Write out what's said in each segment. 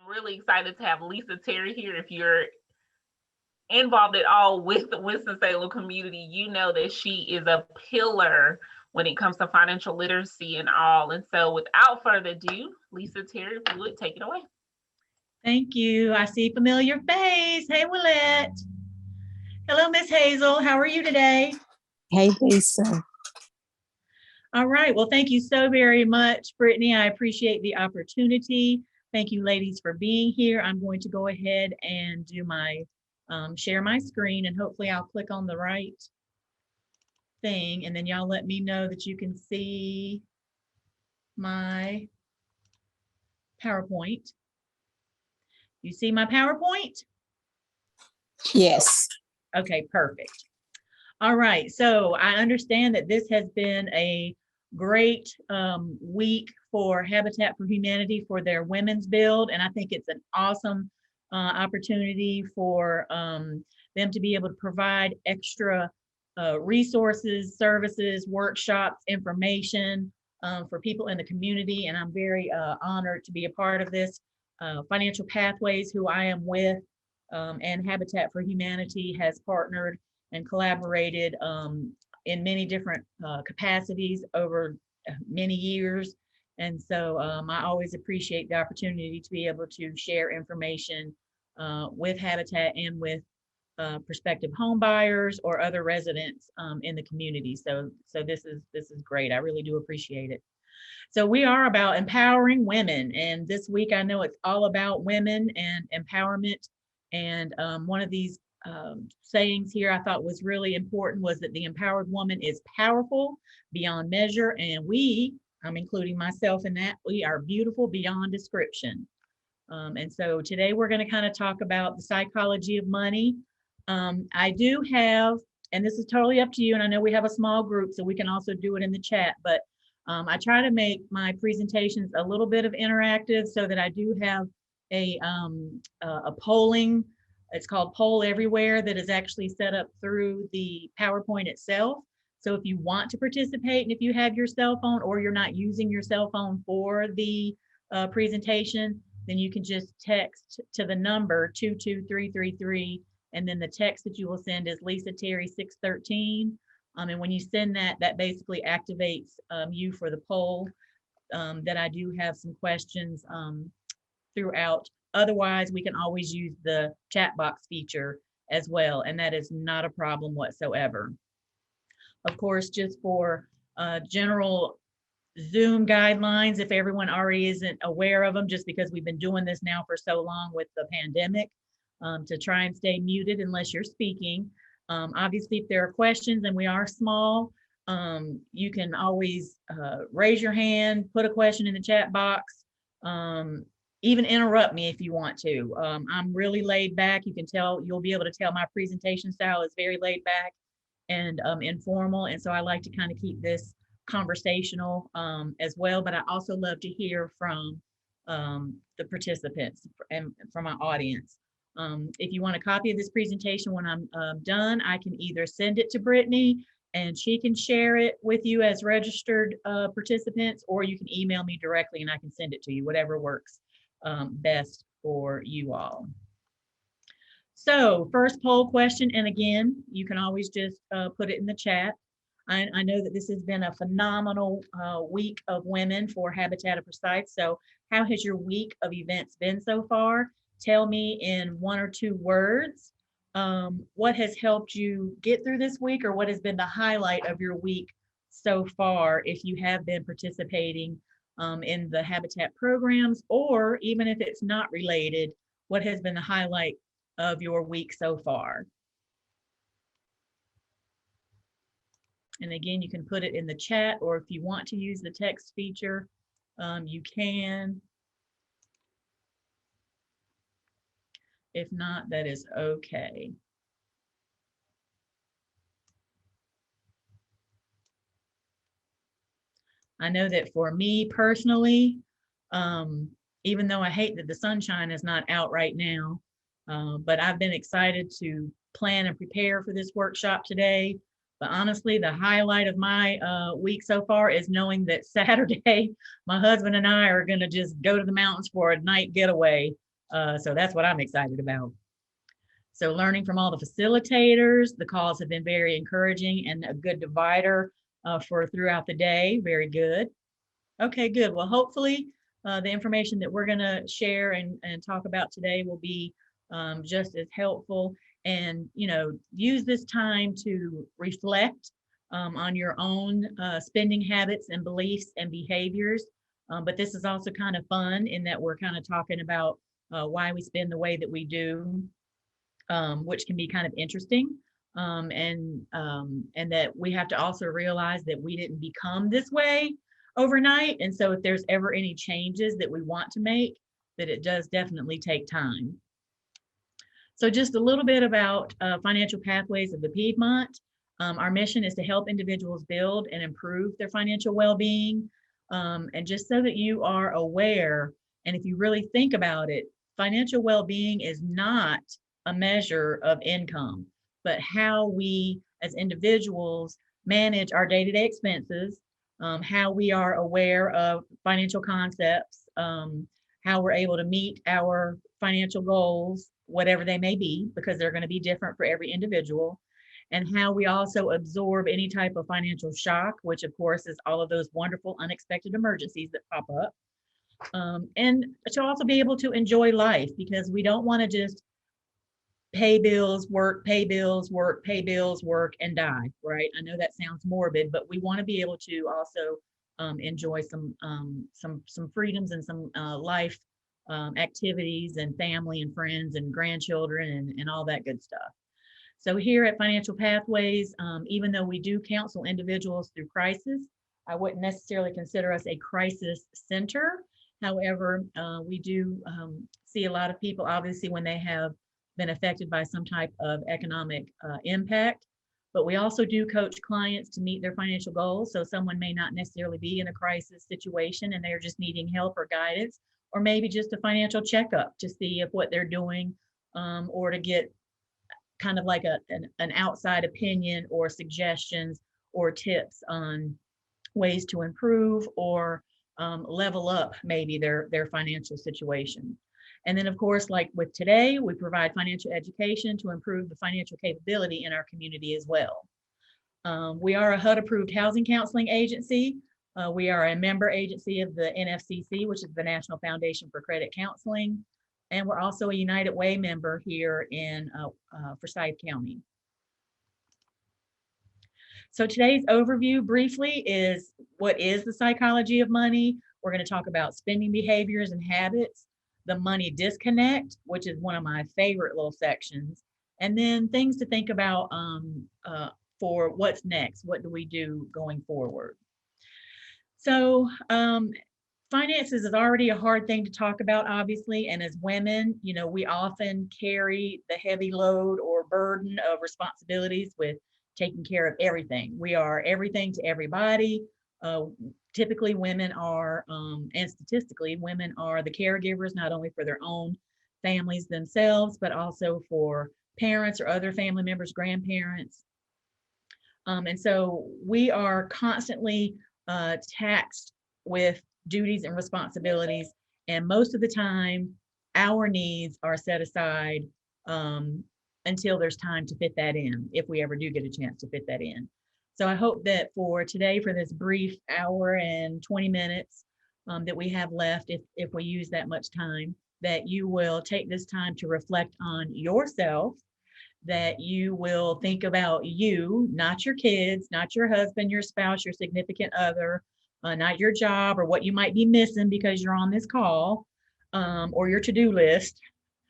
really excited to have Lisa Terry here. If you're involved at all with the Winston-Salem community, you know that she is a pillar when it comes to financial literacy and all. And so without further ado, Lisa Terry, if you would take it away. Thank you. I see familiar face. Hey, Willette. Hello, Miss Hazel. How are you today? Hey, Lisa. All right. Well, thank you so very much, Brittany. I appreciate the opportunity. Thank you, ladies, for being here. I'm going to go ahead and do my share my screen, and hopefully I'll click on the right thing, and then y'all let me know that you can see my PowerPoint. You see my PowerPoint? Yes. Okay, perfect. All right, so I understand that this has been a great week for Habitat for Humanity for their Women's Build, and I think it's an awesome opportunity for them to be able to provide extra resources, services, workshops, information for people in the community, and I'm very honored to be a part of this. Financial Pathways, who I am with, and Habitat for Humanity has partnered and collaborated in many different capacities over many years. And so I always appreciate the opportunity to be able to share information with Habitat and with prospective home buyers or other residents in the community. So this is great. I really do appreciate it. So we are about empowering women, and this week I know it's all about women and empowerment. And one of these sayings here I thought was really important was that the empowered woman is powerful beyond measure, and I'm including myself in that, we are beautiful beyond description. And so today we're going to kind of talk about the psychology of money. I do have, and this is totally up to you, and I know we have a small group, so we can also do it in the chat, but I try to make my presentations a little bit of interactive so that I do have a polling. It's called Poll Everywhere, that is actually set up through the PowerPoint itself. So if you want to participate, and if you have your cell phone or you're not using your cell phone for the presentation, then you can just text to the number 22333, and then the text that you will send is Lisa Terry 613. And when you send that, that basically activates you for the poll. That I do have some questions throughout. Otherwise, we can always use the chat box feature as well, and that is not a problem whatsoever. Of course, just for general Zoom guidelines, if everyone already isn't aware of them, just because we've been doing this now for so long with the pandemic, to try and stay muted unless you're speaking. Obviously, if there are questions, and we are small, you can always raise your hand, put a question in the chat box, even interrupt me if you want to. I'm really laid back. You can tell, you'll be able to tell my presentation style is very laid back and informal. And so I like to kind of keep this conversational as well, but I also love to hear from the participants and from my audience. If you want a copy of this presentation when I'm done, I can either send it to Brittany and she can share it with you as registered participants, or you can email me directly and I can send it to you, whatever works best for you all. So first poll question, and again, you can always just put it in the chat. I know that this has been a phenomenal week of women for Habitat for Sight. So how has your week of events been so far? Tell me in 1 or 2 words what has helped you get through this week, or what has been the highlight of your week so far if you have been participating in the Habitat programs, or even if it's not related, what has been the highlight of your week so far? And again, you can put it in the chat, or if you want to use the text feature, you can. If not, that is okay. I know that for me personally, even though I hate that the sunshine is not out right now, but I've been excited to plan and prepare for this workshop today. But honestly, the highlight of my week so far is knowing that Saturday, my husband and I are going to just go to the mountains for a night getaway. So that's what I'm excited about. So learning from all the facilitators, the calls have been very encouraging and a good divider for throughout the day. Very good. Okay, good. Well, hopefully the information that we're going to share and talk about today will be just as helpful. And, use this time to reflect on your own spending habits and beliefs and behaviors. But this is also kind of fun in that we're kind of talking about why we spend the way that we do, which can be kind of interesting. And that we have to also realize that we didn't become this way overnight. And so if there's ever any changes that we want to make, that it does definitely take time. So just a little bit about Financial Pathways of the Piedmont. Our mission is to help individuals build and improve their financial well-being. And just so that you are aware, and if you really think about it, financial well-being is not a measure of income, but how we as individuals manage our day-to-day expenses, how we are aware of financial concepts, how we're able to meet our financial goals, whatever they may be, because they're going to be different for every individual, and how we also absorb any type of financial shock, which of course is all of those wonderful unexpected emergencies that pop up. And to also be able to enjoy life, because we don't want to just pay bills, work, pay bills, work, pay bills, work, and die, right? I know that sounds morbid, but we want to be able to also enjoy some freedoms and some life activities and family and friends and grandchildren and all that good stuff. So here at Financial Pathways, even though we do counsel individuals through crisis, I wouldn't necessarily consider us a crisis center. However, we do see a lot of people, obviously, when they have been affected by some type of economic impact, but we also do coach clients to meet their financial goals. So someone may not necessarily be in a crisis situation and they're just needing help or guidance, or maybe just a financial checkup to see if what they're doing or to get kind of like an outside opinion or suggestions or tips on ways to improve or level up maybe their financial situation. And then, of course, like with today, we provide financial education to improve the financial capability in our community as well. We are a HUD-approved housing counseling agency. We are a member agency of the NFCC, which is the National Foundation for Credit Counseling. And we're also a United Way member here in Forsyth County. So today's overview briefly is what is the psychology of money. We're going to talk about spending behaviors and habits, the money disconnect, which is one of my favorite little sections, and then things to think about for what's next. What do we do going forward? So finances is already a hard thing to talk about, obviously, and as women, we often carry the heavy load or burden of responsibilities with taking care of everything. We are everything to everybody. Typically women are, and statistically, women are the caregivers, not only for their own families themselves, but also for parents or other family members, grandparents. And so we are constantly taxed with duties and responsibilities. And most of the time, our needs are set aside until there's time to fit that in, if we ever do get a chance to fit that in. So I hope that for today, for this brief hour and 20 minutes that we have left, if we use that much time, that you will take this time to reflect on yourself, that you will think about you, not your kids, not your husband, your spouse, your significant other, not your job or what you might be missing because you're on this call, or your to-do list,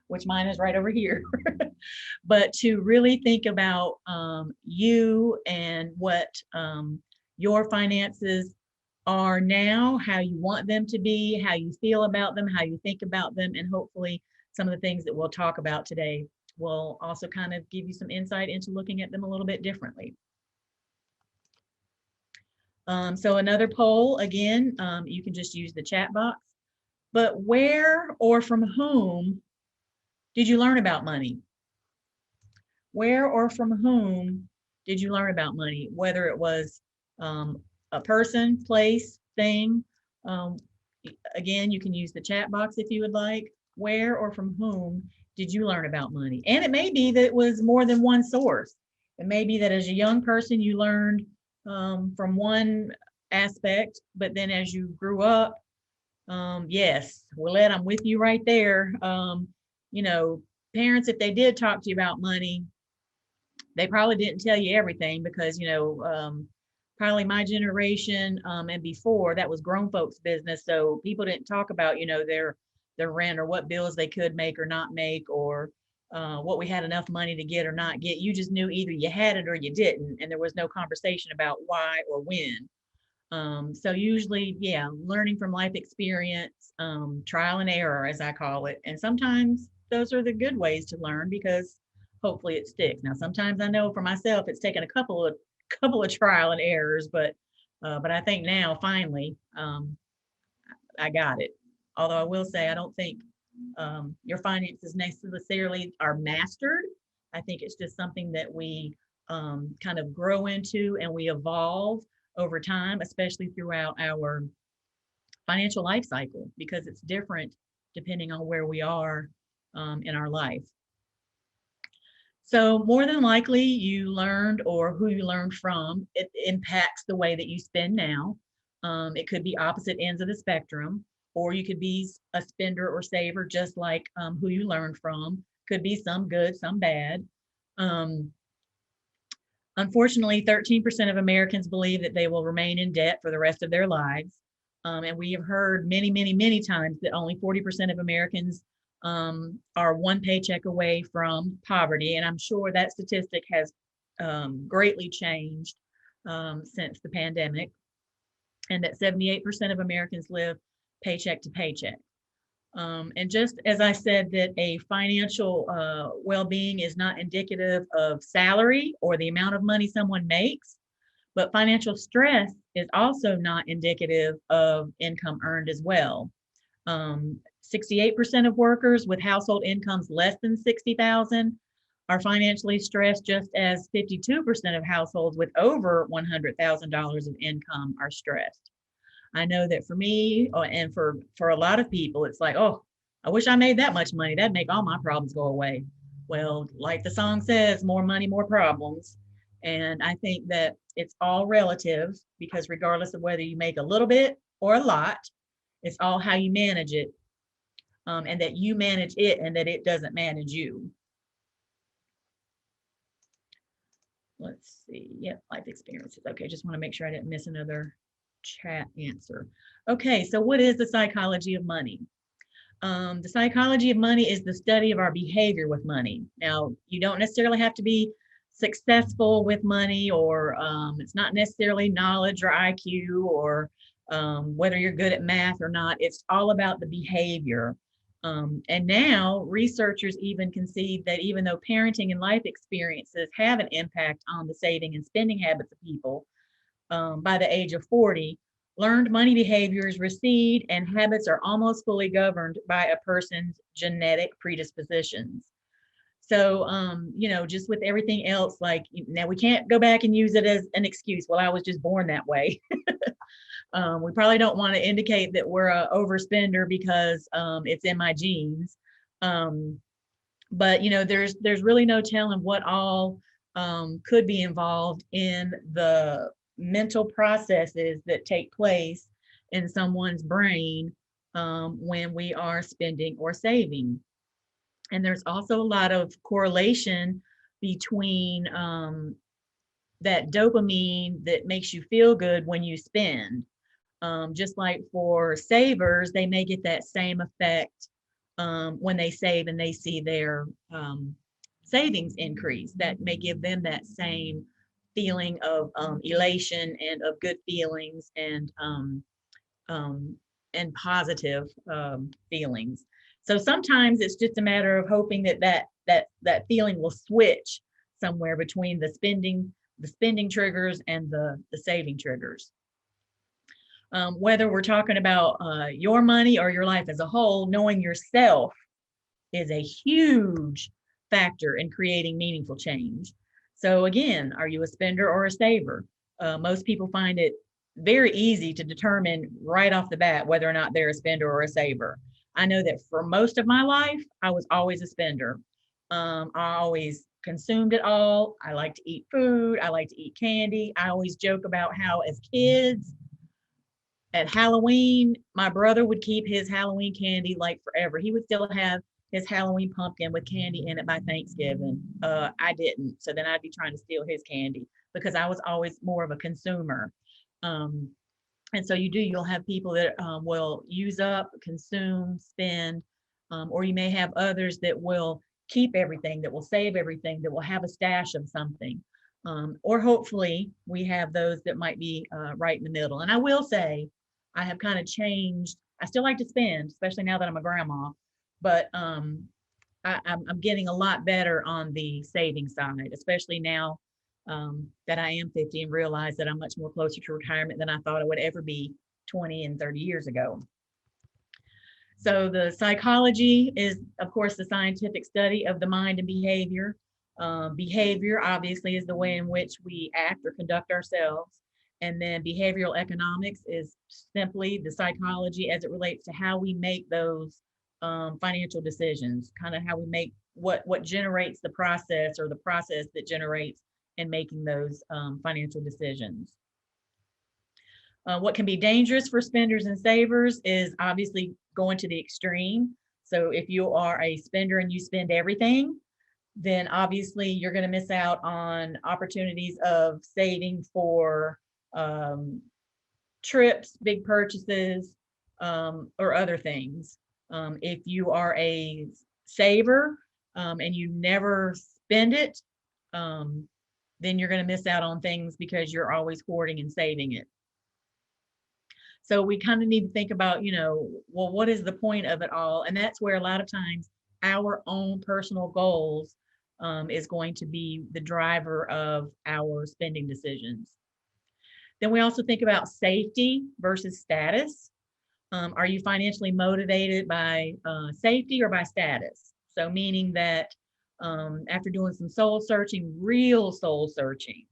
which mine is right over here, but to really think about you and what your finances are now, how you want them to be, how you feel about them, how you think about them, and hopefully some of the things that we'll talk about today will also kind of give you some insight into looking at them a little bit differently. So another poll, again, you can just use the chat box, but where or from whom did you learn about money? Where or from whom did you learn about money? Whether it was a person, place, thing. Again, you can use the chat box if you would like. where or from whom did you learn about money? And it may be that it was more than one source. It may be that as a young person, you learned from one aspect, but then as you grew up, yes, Willette, I'm with you right there. You know, parents, if they did talk to you about money, they probably didn't tell you everything because, probably my generation and before, that was grown folks' business. So people didn't talk about, their rent or what bills they could make or not make, or what we had enough money to get or not get. You just knew either you had it or you didn't, and there was no conversation about why or when. So usually, yeah, learning from life experience, trial and error, as I call it. And sometimes those are the good ways to learn because hopefully it sticks. Now, sometimes I know for myself, it's taken a couple of trial and errors, but I think now finally, I got it. Although I will say, I don't think your finances necessarily are mastered. I think it's just something that we kind of grow into and we evolve over time, especially throughout our financial life cycle, because it's different depending on where we are in our life. So more than likely you learned, or who you learned from, it impacts the way that you spend now. It could be opposite ends of the spectrum, or you could be a spender or saver, just like who you learned from. Could be some good, some bad. Unfortunately, 13% of Americans believe that they will remain in debt for the rest of their lives. And we have heard many, many, many times that only 40% of Americans are one paycheck away from poverty. And I'm sure that statistic has greatly changed since the pandemic, and that 78% of Americans live paycheck to paycheck. And just as I said that a financial well-being is not indicative of salary or the amount of money someone makes, but financial stress is also not indicative of income earned as well. 68% of workers with household incomes less than $60,000 are financially stressed, just as 52% of households with over $100,000 of income are stressed. I know that for me, and for a lot of people, it's like, oh, I wish I made that much money. That'd make all my problems go away. Well, like the song says, more money, more problems. And I think that it's all relative, because regardless of whether you make a little bit or a lot, it's all how you manage it, and that you manage it and that it doesn't manage you. Let's see. Yep, life experiences. Okay, just want to make sure I didn't miss another chat answer. Okay, so what is the psychology of money? The psychology of money is the study of our behavior with money. Now, you don't necessarily have to be successful with money, or it's not necessarily knowledge or IQ, or whether you're good at math or not. It's all about the behavior. And now researchers even concede that even though parenting and life experiences have an impact on the saving and spending habits of people, by the age of 40, learned money behaviors recede and habits are almost fully governed by a person's genetic predispositions. So, just with everything else, like, now we can't go back and use it as an excuse. Well, I was just born that way. We probably don't want to indicate that we're an overspender because it's in my genes. But, there's really no telling what all could be involved in the mental processes that take place in someone's brain when we are spending or saving. And there's also a lot of correlation between that dopamine that makes you feel good when you spend. Just like for savers, they may get that same effect when they save and they see their savings increase. That may give them that same feeling of elation and of good feelings and positive feelings. So sometimes it's just a matter of hoping that feeling will switch somewhere between the spending triggers and the saving triggers. Whether we're talking about your money or your life as a whole, knowing yourself is a huge factor in creating meaningful change. So again, are you a spender or a saver? Most people find it very easy to determine right off the bat whether or not they're a spender or a saver. I know that for most of my life, I was always a spender. I always consumed it all. I like to eat food. I like to eat candy. I always joke about how as kids at Halloween, my brother would keep his Halloween candy like forever. He would still have his Halloween pumpkin with candy in it by Thanksgiving. I didn't. So then I'd be trying to steal his candy because I was always more of a consumer. Um, and so you'll have people that will use up, consume, spend, or you may have others that will keep everything, that will save everything, that will have a stash of something. Or hopefully we have those that might be right in the middle. And I will say, I have kind of changed. I still like to spend, especially now that I'm a grandma, but I'm getting a lot better on the saving side, especially now that I am 50 and realize that I'm much more closer to retirement than I thought I would ever be 20 and 30 years ago. So the psychology is, of course, the scientific study of the mind and behavior. Behavior obviously is the way in which we act or conduct ourselves. And then behavioral economics is simply the psychology as it relates to how we make those financial decisions, kind of how we make what generates the process or the process that generates in making those financial decisions. What can be dangerous for spenders and savers is obviously going to the extreme. So if you are a spender and you spend everything, then obviously you're going to miss out on opportunities of saving for trips, big purchases, or other things. If you are a saver and you never spend it, then you're going to miss out on things because you're always hoarding and saving it. So we kind of need to think about, well, what is the point of it all? And that's where a lot of times our own personal goals is going to be the driver of our spending decisions. Then we also think about safety versus status. Are you financially motivated by safety or by status? So meaning that after doing some soul searching, real soul searching,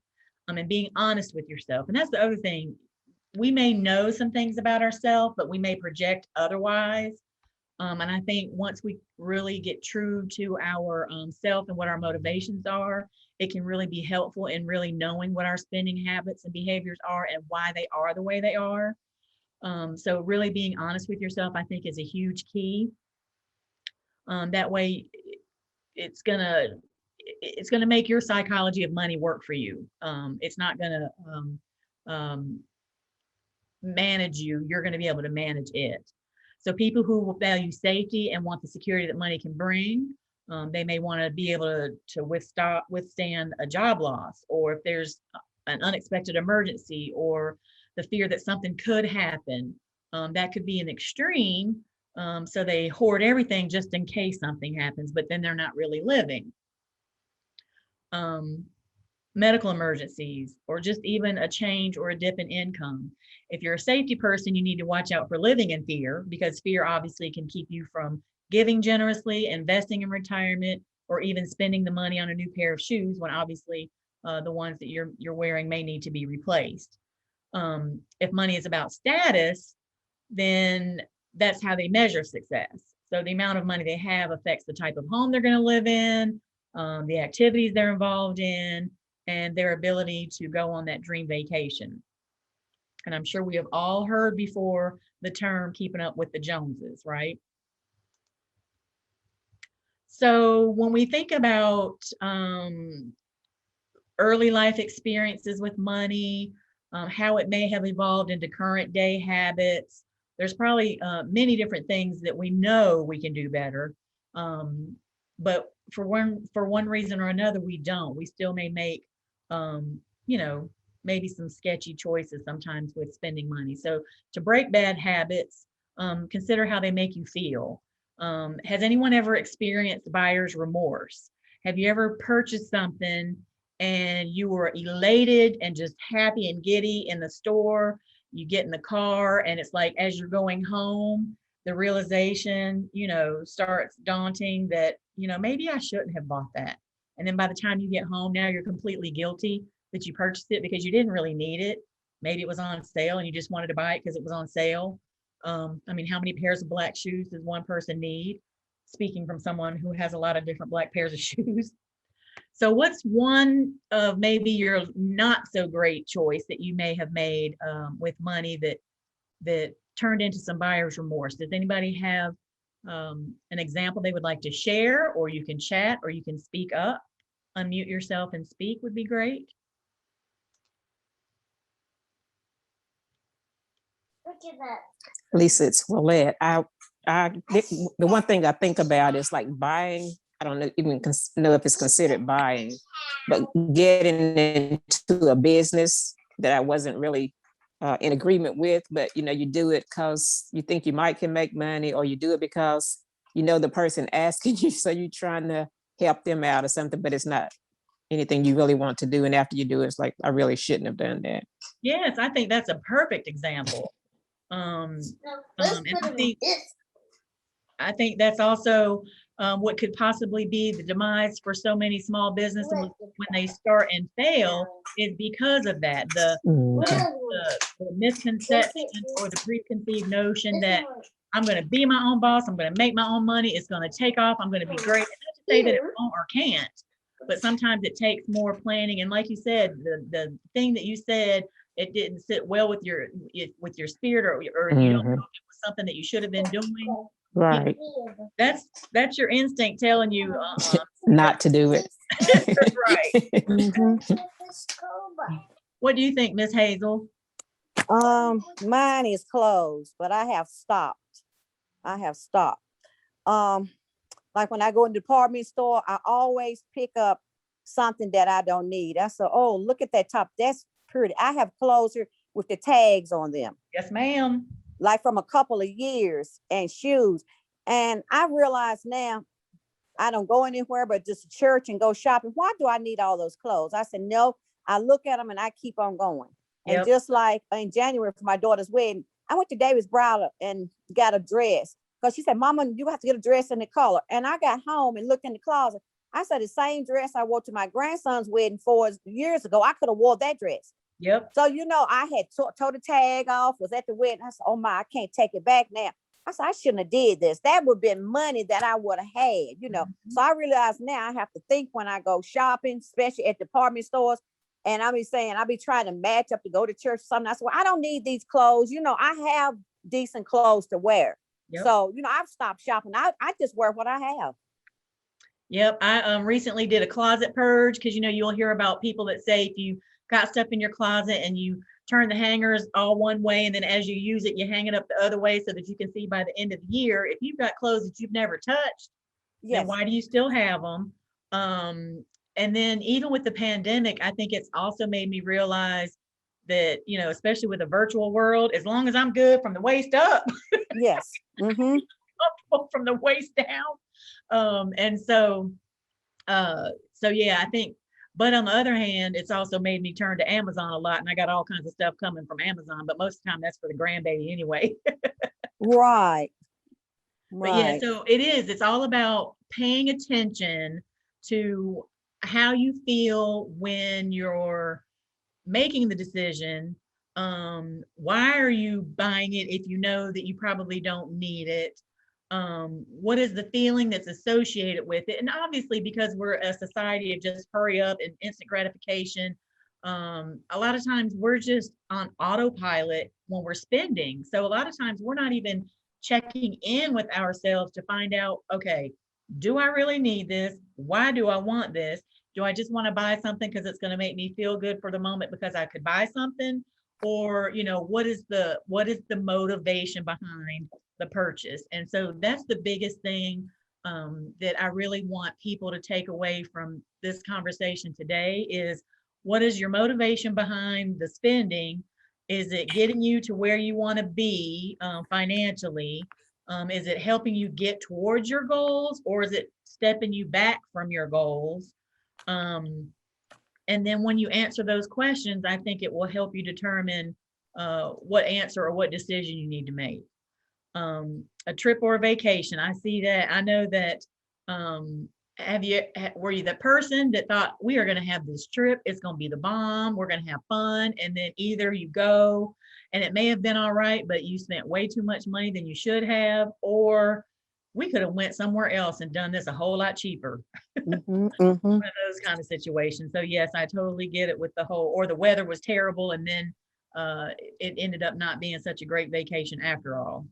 and being honest with yourself. And that's the other thing. We may know some things about ourselves, but we may project otherwise. And I think once we really get true to our self and what our motivations are, it can really be helpful in really knowing what our spending habits and behaviors are and why they are the way they are. So really being honest with yourself, I think, is a huge key. That way, it's gonna make your psychology of money work for you. It's not gonna manage you. You're going to be able to manage it. So people who value safety and want the security that money can bring, they may want to be able to withstand a job loss, or if there's an unexpected emergency, or the fear that something could happen. That could be an extreme. So they hoard everything just in case something happens, but then they're not really living. Medical emergencies, or just even a change or a dip in income. If you're a safety person, you need to watch out for living in fear, because fear obviously can keep you from giving generously, investing in retirement, or even spending the money on a new pair of shoes when obviously the ones that you're wearing may need to be replaced. If money is about status, then that's how they measure success. So the amount of money they have affects the type of home they're going to live in, the activities they're involved in, and their ability to go on that dream vacation. And I'm sure we have all heard before the term keeping up with the Joneses, right? So when we think about early life experiences with money, how it may have evolved into current day habits, there's probably many different things that we know we can do better. But for one reason or another, we don't. We still may make maybe some sketchy choices sometimes with spending money. So to break bad habits, consider how they make you feel. Has anyone ever experienced buyer's remorse? Have you ever purchased something and you were elated and just happy and giddy in the store? You get in the car and it's like, as you're going home, the realization, starts daunting that, maybe I shouldn't have bought that. And then by the time you get home, now you're completely guilty that you purchased it because you didn't really need it. Maybe it was on sale and you just wanted to buy it because it was on sale. I mean, how many pairs of black shoes does one person need? Speaking from someone who has a lot of different black pairs of shoes. So what's one of maybe your not so great choice that you may have made with money that turned into some buyer's remorse? Does anybody have an example they would like to share, or you can chat, or you can speak up, unmute yourself and speak would be great. Lisa, it's Willette. The one thing I think about is like buying. I don't know even know if it's considered buying, but getting into a business that I wasn't really in agreement with. But you do it because you think you might can make money, or you do it because the person asking you, so you're trying to help them out or something. But it's not anything you really want to do. And after you do it, it's like I really shouldn't have done that. Yes, I think that's a perfect example. And I think that's also what could possibly be the demise for so many small businesses when they start and fail, is because of that. The misconception or the preconceived notion that I'm going to be my own boss, I'm going to make my own money, it's going to take off, I'm going to be great. And not to say that it won't or can't, but sometimes it takes more planning. And like you said, the thing that you said, it didn't sit well with your spirit, or you don't know if it was something that you should have been doing. Right. That's your instinct telling you not to do it. Right. What do you think, Miss Hazel? Mine is closed, but I have stopped. Like when I go in the department store, I always pick up something that I don't need. I said, oh, look at that top. That's pretty. I have clothes here with the tags on them. Yes, ma'am. Like from a couple of years, and shoes. And I realize now I don't go anywhere but just church and go shopping. Why do I need all those clothes? I said, no, I look at them and I keep on going. Yep. And just like in January for my daughter's wedding, I went to David's Browder and got a dress because she said, Mama, you have to get a dress in the color. And I got home and looked in the closet. I said, the same dress I wore to my grandson's wedding 4 years ago, I could have wore that dress. Yep. So, I had tore the tag off, was at the wedding. I said, oh my, I can't take it back now. I said, I shouldn't have did this. That would have been money that I would have had, Mm-hmm. So I realize now I have to think when I go shopping, especially at department stores. And I be trying to match up to go to church or something. I said, well, I don't need these clothes. I have decent clothes to wear. Yep. So, I've stopped shopping. I just wear what I have. Yep. I recently did a closet purge because, you'll hear about people that say if you got stuff in your closet and you turn the hangers all one way, and then as you use it, you hang it up the other way so that you can see by the end of the year. If you've got clothes that you've never touched, yes, then why do you still have them? And then even with the pandemic, I think it's also made me realize that, especially with a virtual world, as long as I'm good from the waist up. Yes. Mm-hmm. From the waist down. And so yeah, I think, but on the other hand, it's also made me turn to Amazon a lot, and I got all kinds of stuff coming from Amazon, but most of the time that's for the grandbaby anyway. Right. But yeah, so it's all about paying attention to how you feel when you're making the decision. Why are you buying it if you know that you probably don't need it? What is the feeling that's associated with it? And obviously, because we're a society of just hurry up and instant gratification, a lot of times we're just on autopilot when we're spending. So a lot of times we're not even checking in with ourselves to find out, okay, do I really need this? Why do I want this? Do I just want to buy something because it's going to make me feel good for the moment because I could buy something? Or, what is the motivation behind the purchase? And so that's the biggest thing that I really want people to take away from this conversation today is, what is your motivation behind the spending? Is it getting you to where you want to be financially? Is it helping you get towards your goals, or is it stepping you back from your goals? And then when you answer those questions, I think it will help you determine what answer or what decision you need to make. A trip or a vacation, I see that. I know that were you the person that thought we are going to have this trip, it's going to be the bomb, we're going to have fun, and then either you go and it may have been all right, but you spent way too much money than you should have, or we could have went somewhere else and done this a whole lot cheaper. Mhm, One mhm. of those kind of situations. So yes, I totally get it with the whole, or the weather was terrible and then it ended up not being such a great vacation after all.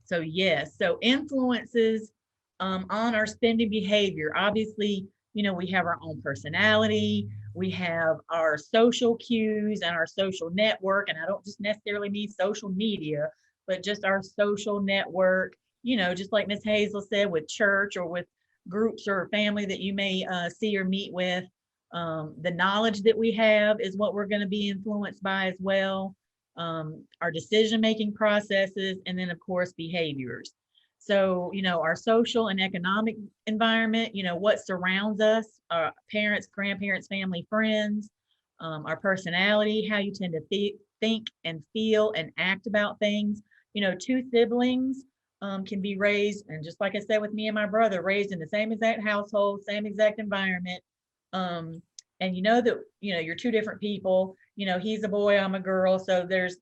So yes, so influences on our spending behavior. Obviously, we have our own personality, we have our social cues and our social network. And I don't just necessarily mean social media, but just our social network, just like Miss Hazel said, with church or with groups or family that you may see or meet with. The knowledge that we have is what we're going to be influenced by as well. Our decision-making processes, and then of course behaviors. So, our social and economic environment, what surrounds us, our parents, grandparents, family, friends, our personality, how you tend to think and feel and act about things. Two siblings can be raised, and just like I said with me and my brother, raised in the same exact household, same exact environment. And that, you're two different people, he's a boy, I'm a girl. So there's,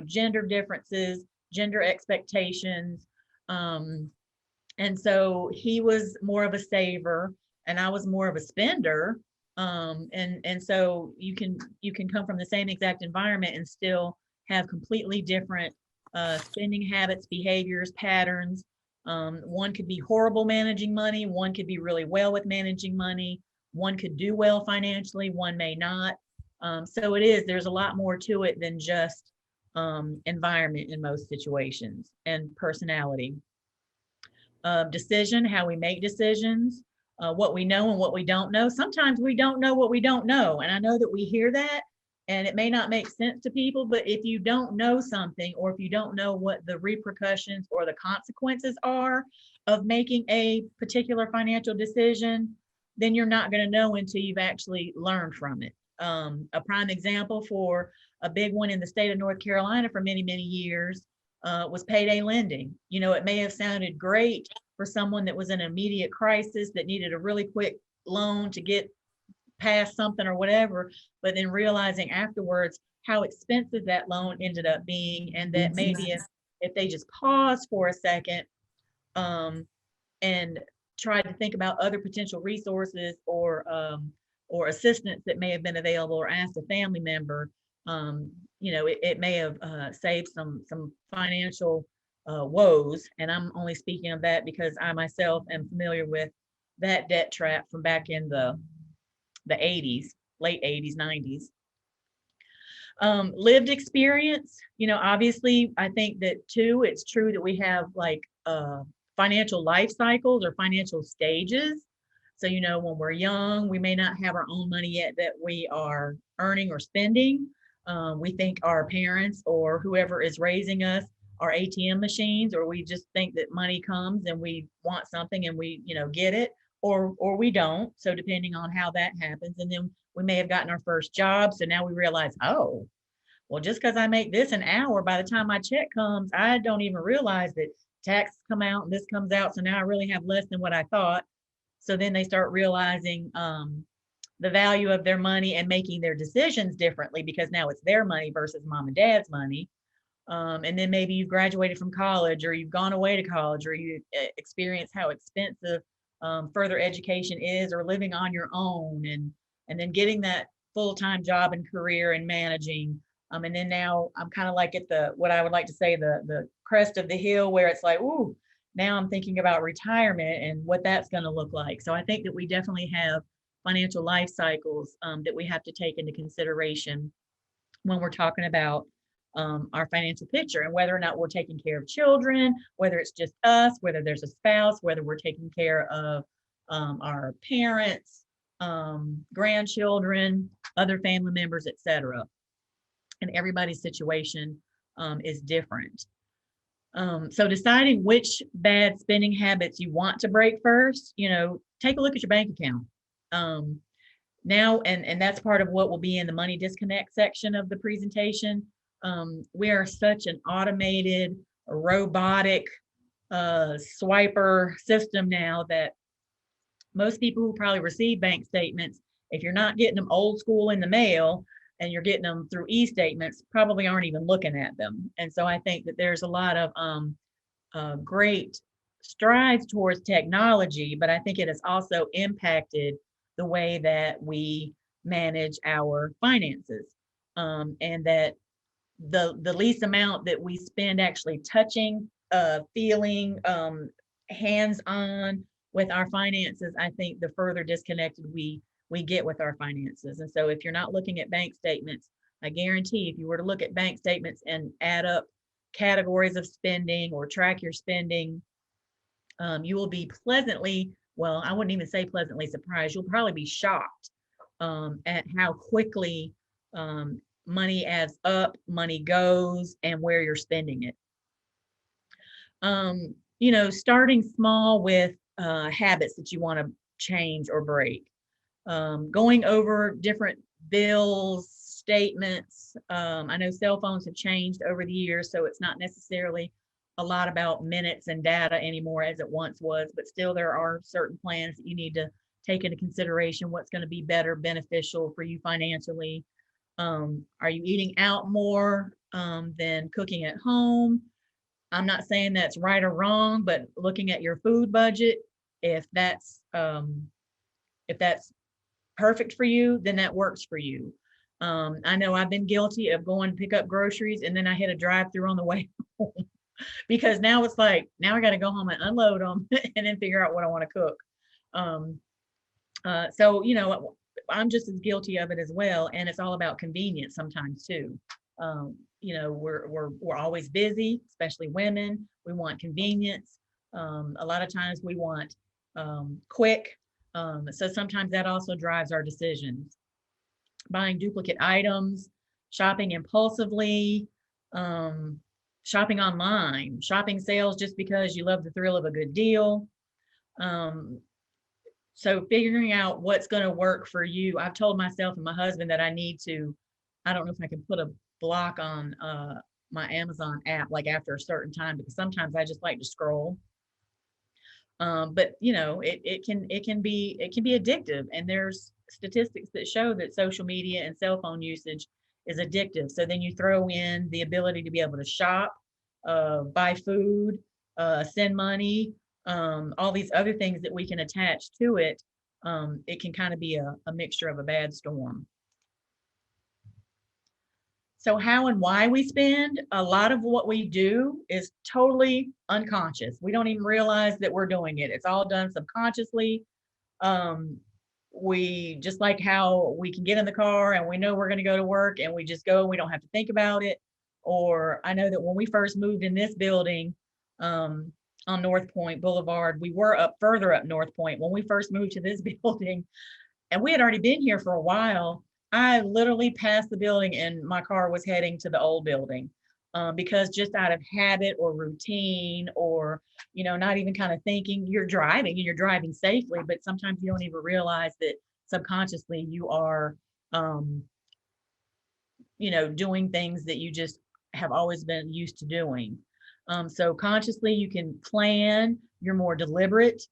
gender differences, gender expectations. And so he was more of a saver and I was more of a spender. And so you can come from the same exact environment and still have completely different spending habits, behaviors, patterns. One could be horrible managing money, one could be really well with managing money, one could do well financially, one may not. So there's a lot more to it than just environment in most situations, and personality. Decision, how we make decisions, what we know and what we don't know. Sometimes we don't know what we don't know. And I know that we hear that and it may not make sense to people, but if you don't know something, or if you don't know what the repercussions or the consequences are of making a particular financial decision, then you're not going to know until you've actually learned from it. A prime example for a big one in the state of North Carolina for many, many years was payday lending. It may have sounded great for someone that was in an immediate crisis that needed a really quick loan to get past something or whatever, but then realizing afterwards how expensive that loan ended up being, and that maybe if they just pause for a second and try to think about other potential resources or assistance that may have been available, or asked a family member, it may have saved some financial woes. And I'm only speaking of that because I myself am familiar with that debt trap from back in the 80s, late 80s, 90s. Lived experience, obviously, I think that too, it's true that we have like financial life cycles or financial stages. So, when we're young, we may not have our own money yet that we are earning or spending. We think our parents or whoever is raising us are ATM machines, or we just think that money comes and we want something and we, get it, or we don't. So depending on how that happens. And then we may have gotten our first job. So now we realize, oh, well, just because I make this an hour, by the time my check comes, I don't even realize that taxes come out and this comes out. So now I really have less than what I thought. So then they start realizing the value of their money and making their decisions differently, because now it's their money versus mom and dad's money. And then maybe you've graduated from college, or you've gone away to college, or you experience how expensive further education is, or living on your own, and then getting that full-time job and career and managing. And then now I'm kind of like at what I would like to say, the crest of the hill, where it's like, ooh, now I'm thinking about retirement and what that's going to look like. So I think that we definitely have financial life cycles that we have to take into consideration when we're talking about our financial picture, and whether or not we're taking care of children, whether it's just us, whether there's a spouse, whether we're taking care of our parents, grandchildren, other family members, etc. And everybody's situation is different. So deciding which bad spending habits you want to break first, take a look at your bank account. Now, and that's part of what will be in the money disconnect section of the presentation. We are such an automated, robotic swiper system now that most people who probably receive bank statements, if you're not getting them old school in the mail and you're getting them through e-statements, probably aren't even looking at them. And so I think that there's a lot of great strides towards technology, but I think it has also impacted the way that we manage our finances. And that the least amount that we spend actually touching, feeling, hands-on with our finances, I think the further disconnected we get with our finances. And so if you're not looking at bank statements, I guarantee if you were to look at bank statements and add up categories of spending or track your spending, you will be pleasantly, well, I wouldn't even say pleasantly surprised. You'll probably be shocked at how quickly money adds up, money goes, and where you're spending it. You know, starting small with habits that you want to change or break. Going over different bills, statements. I know cell phones have changed over the years, so it's not necessarily a lot about minutes and data anymore as it once was, but still there are certain plans that you need to take into consideration what's going to be better beneficial for you financially. Are you eating out more than cooking at home? I'm not saying that's right or wrong, but looking at your food budget, if that's perfect for you, then that works for you. I know I've been guilty of going to pick up groceries and then I hit a drive-through on the way home because now it's like, now I got to go home and unload them and then figure out what I want to cook. So, you know, I'm just as guilty of it as well. And it's all about convenience sometimes too. You know, we're always busy, especially women. We want convenience. A lot of times we want quick. So sometimes that also drives our decisions. Buying duplicate items, shopping impulsively, shopping online, shopping sales just because you love the thrill of a good deal. So figuring out what's going to work for you. I've told myself and my husband that I need to, I don't know if I can put a block on my Amazon app, like after a certain time, because sometimes I just like to scroll. But you know, it can be addictive, and there's statistics that show that social media and cell phone usage is addictive. So then you throw in the ability to be able to shop, buy food, send money, all these other things that we can attach to it. It can kind of be a mixture of a bad storm. So how and why we spend, a lot of what we do is totally unconscious. We don't even realize that we're doing it. It's all done subconsciously. We just like how we can get in the car and we know we're going to go to work and we just go, we don't have to think about it. Or I know that when we first moved in this building on North Point Boulevard, we were further up North Point when we first moved to this building, and we had already been here for a while. I literally passed the building and my car was heading to the old building because just out of habit or routine, or, you know, not even kind of thinking, you're driving and you're driving safely, but sometimes you don't even realize that subconsciously you are, you know, doing things that you just have always been used to doing. So consciously you can plan, you're more deliberate.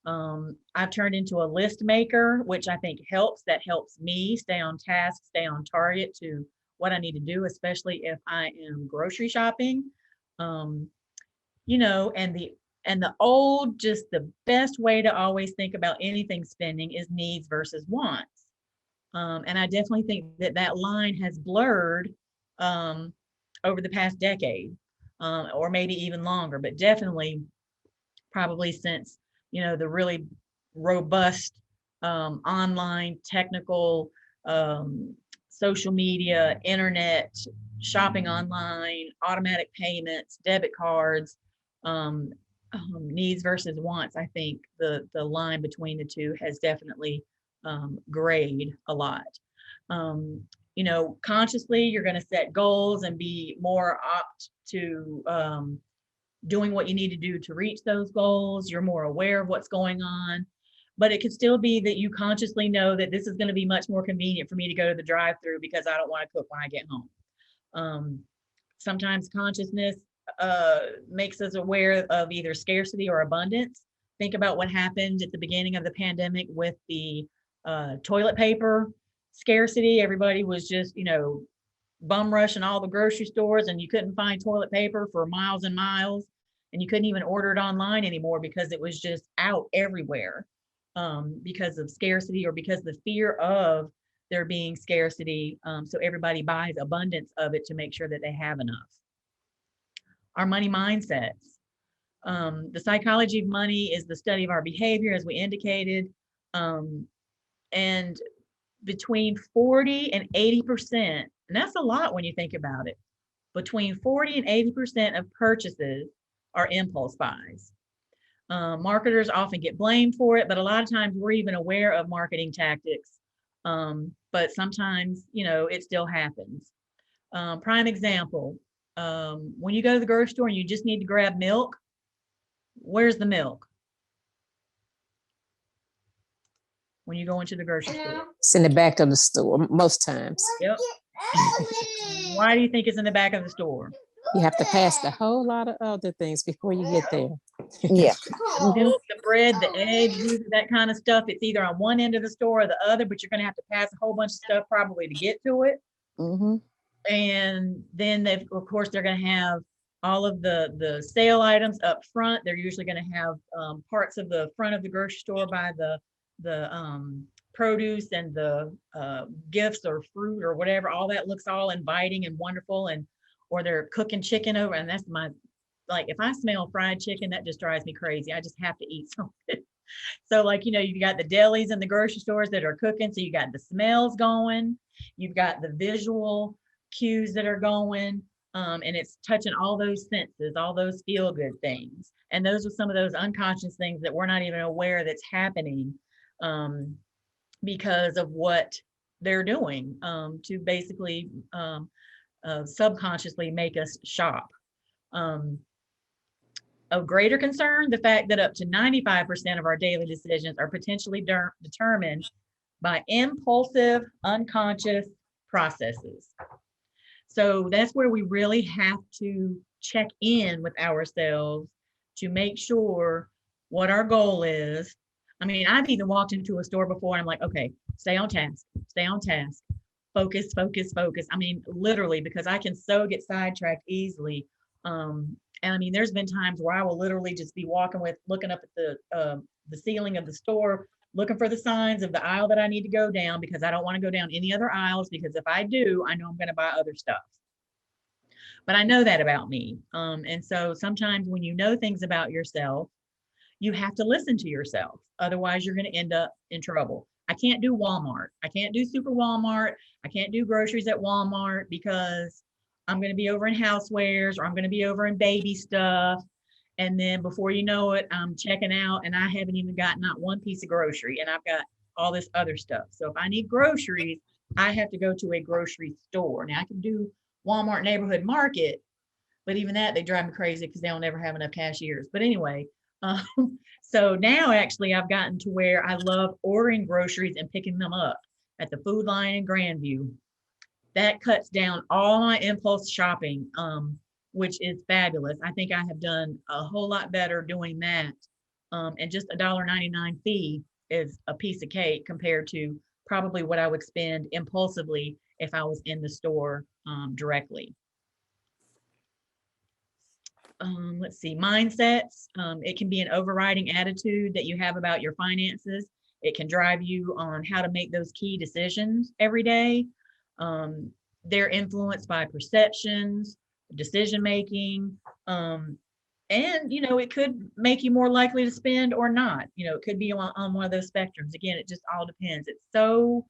I've turned into a list maker, which I think helps. That helps me stay on task, stay on target to what I need to do, especially if I am grocery shopping. You know, and just the best way to always think about anything spending is needs versus wants. And I definitely think that line has blurred over the past decade, or maybe even longer, but definitely probably since, you know, the really robust online technical social media, internet, shopping online, automatic payments, debit cards, needs versus wants. I think the line between the two has definitely grayed a lot. You know, consciously you're going to set goals and be more opt to doing what you need to do to reach those goals. You're more aware of what's going on, but it could still be that you consciously know that this is going to be much more convenient for me to go to the drive-through because I don't want to cook when I get home. Sometimes consciousness makes us aware of either scarcity or abundance. think about what happened at the beginning of the pandemic with the toilet paper scarcity. Everybody was just, bum rushing all the grocery stores, and you couldn't find toilet paper for miles and miles, and you couldn't even order it online anymore because it was just out everywhere, because of scarcity or because the fear of there being scarcity. So everybody buys abundance of it to make sure that they have enough. Our money mindsets. The psychology of money is the study of our behavior, as we indicated. And between 40 and 80%, and that's a lot when you think about it, between 40 and 80% of purchases are impulse buys. Marketers often get blamed for it, but a lot of times we're even aware of marketing tactics. But sometimes, it still happens. Prime example, when you go to the grocery store and you just need to grab milk, where's the milk? When you go into the grocery store. It's in the back of the store most times. Yep. Why do you think it's in the back of the store? You have to pass a whole lot of other things before you get there. Yeah. The milk, the bread, the eggs, that kind of stuff. It's either on one end of the store or the other, but you're going to have to pass a whole bunch of stuff probably to get to it. Mm-hmm. And then of course, they're going to have all of the sale items up front. They're usually going to have parts of the front of the grocery store by the produce and the gifts or fruit or whatever. All that looks all inviting and wonderful, or they're cooking chicken over, and that's like, if I smell fried chicken, that just drives me crazy. I just have to eat something. So you've got the delis and the grocery stores that are cooking. So you got the smells going, you've got the visual cues that are going, and it's touching all those senses, all those feel good things. And those are some of those unconscious things that we're not even aware that's happening, because of what they're doing, to basically subconsciously make us shop. Of greater concern, the fact that up to 95% of our daily decisions are potentially determined by impulsive, unconscious processes. So that's where we really have to check in with ourselves to make sure what our goal is. I mean, I've even walked into a store before and I'm like, okay, stay on task, focus, focus, focus. I mean, literally, because I can so get sidetracked easily. And I mean, there's been times where I will literally just be looking up at the ceiling of the store, looking for the signs of the aisle that I need to go down, because I don't want to go down any other aisles, because if I do, I know I'm going to buy other stuff. But I know that about me. And so sometimes when you know things about yourself, you have to listen to yourself. Otherwise, you're going to end up in trouble. I can't do Walmart. I can't do Super Walmart. I can't do groceries at Walmart because I'm going to be over in housewares, or I'm going to be over in baby stuff. And then before you know it, I'm checking out and I haven't even got not one piece of grocery, and I've got all this other stuff. So if I need groceries, I have to go to a grocery store. Now I can do Walmart Neighborhood Market, but even that, they drive me crazy because they don't ever have enough cashiers. But anyway, so now actually I've gotten to where I love ordering groceries and picking them up at the Food Lion in Grandview. That cuts down all my impulse shopping, which is fabulous. I think I have done a whole lot better doing that. And just $1.99 fee is a piece of cake compared to probably what I would spend impulsively if I was in the store directly. Let's see, mindsets. It can be an overriding attitude that you have about your finances. It can drive you on how to make those key decisions every day. They're influenced by perceptions, decision-making, and, it could make you more likely to spend or not. It could be on one of those spectrums. Again, it just all depends. It's so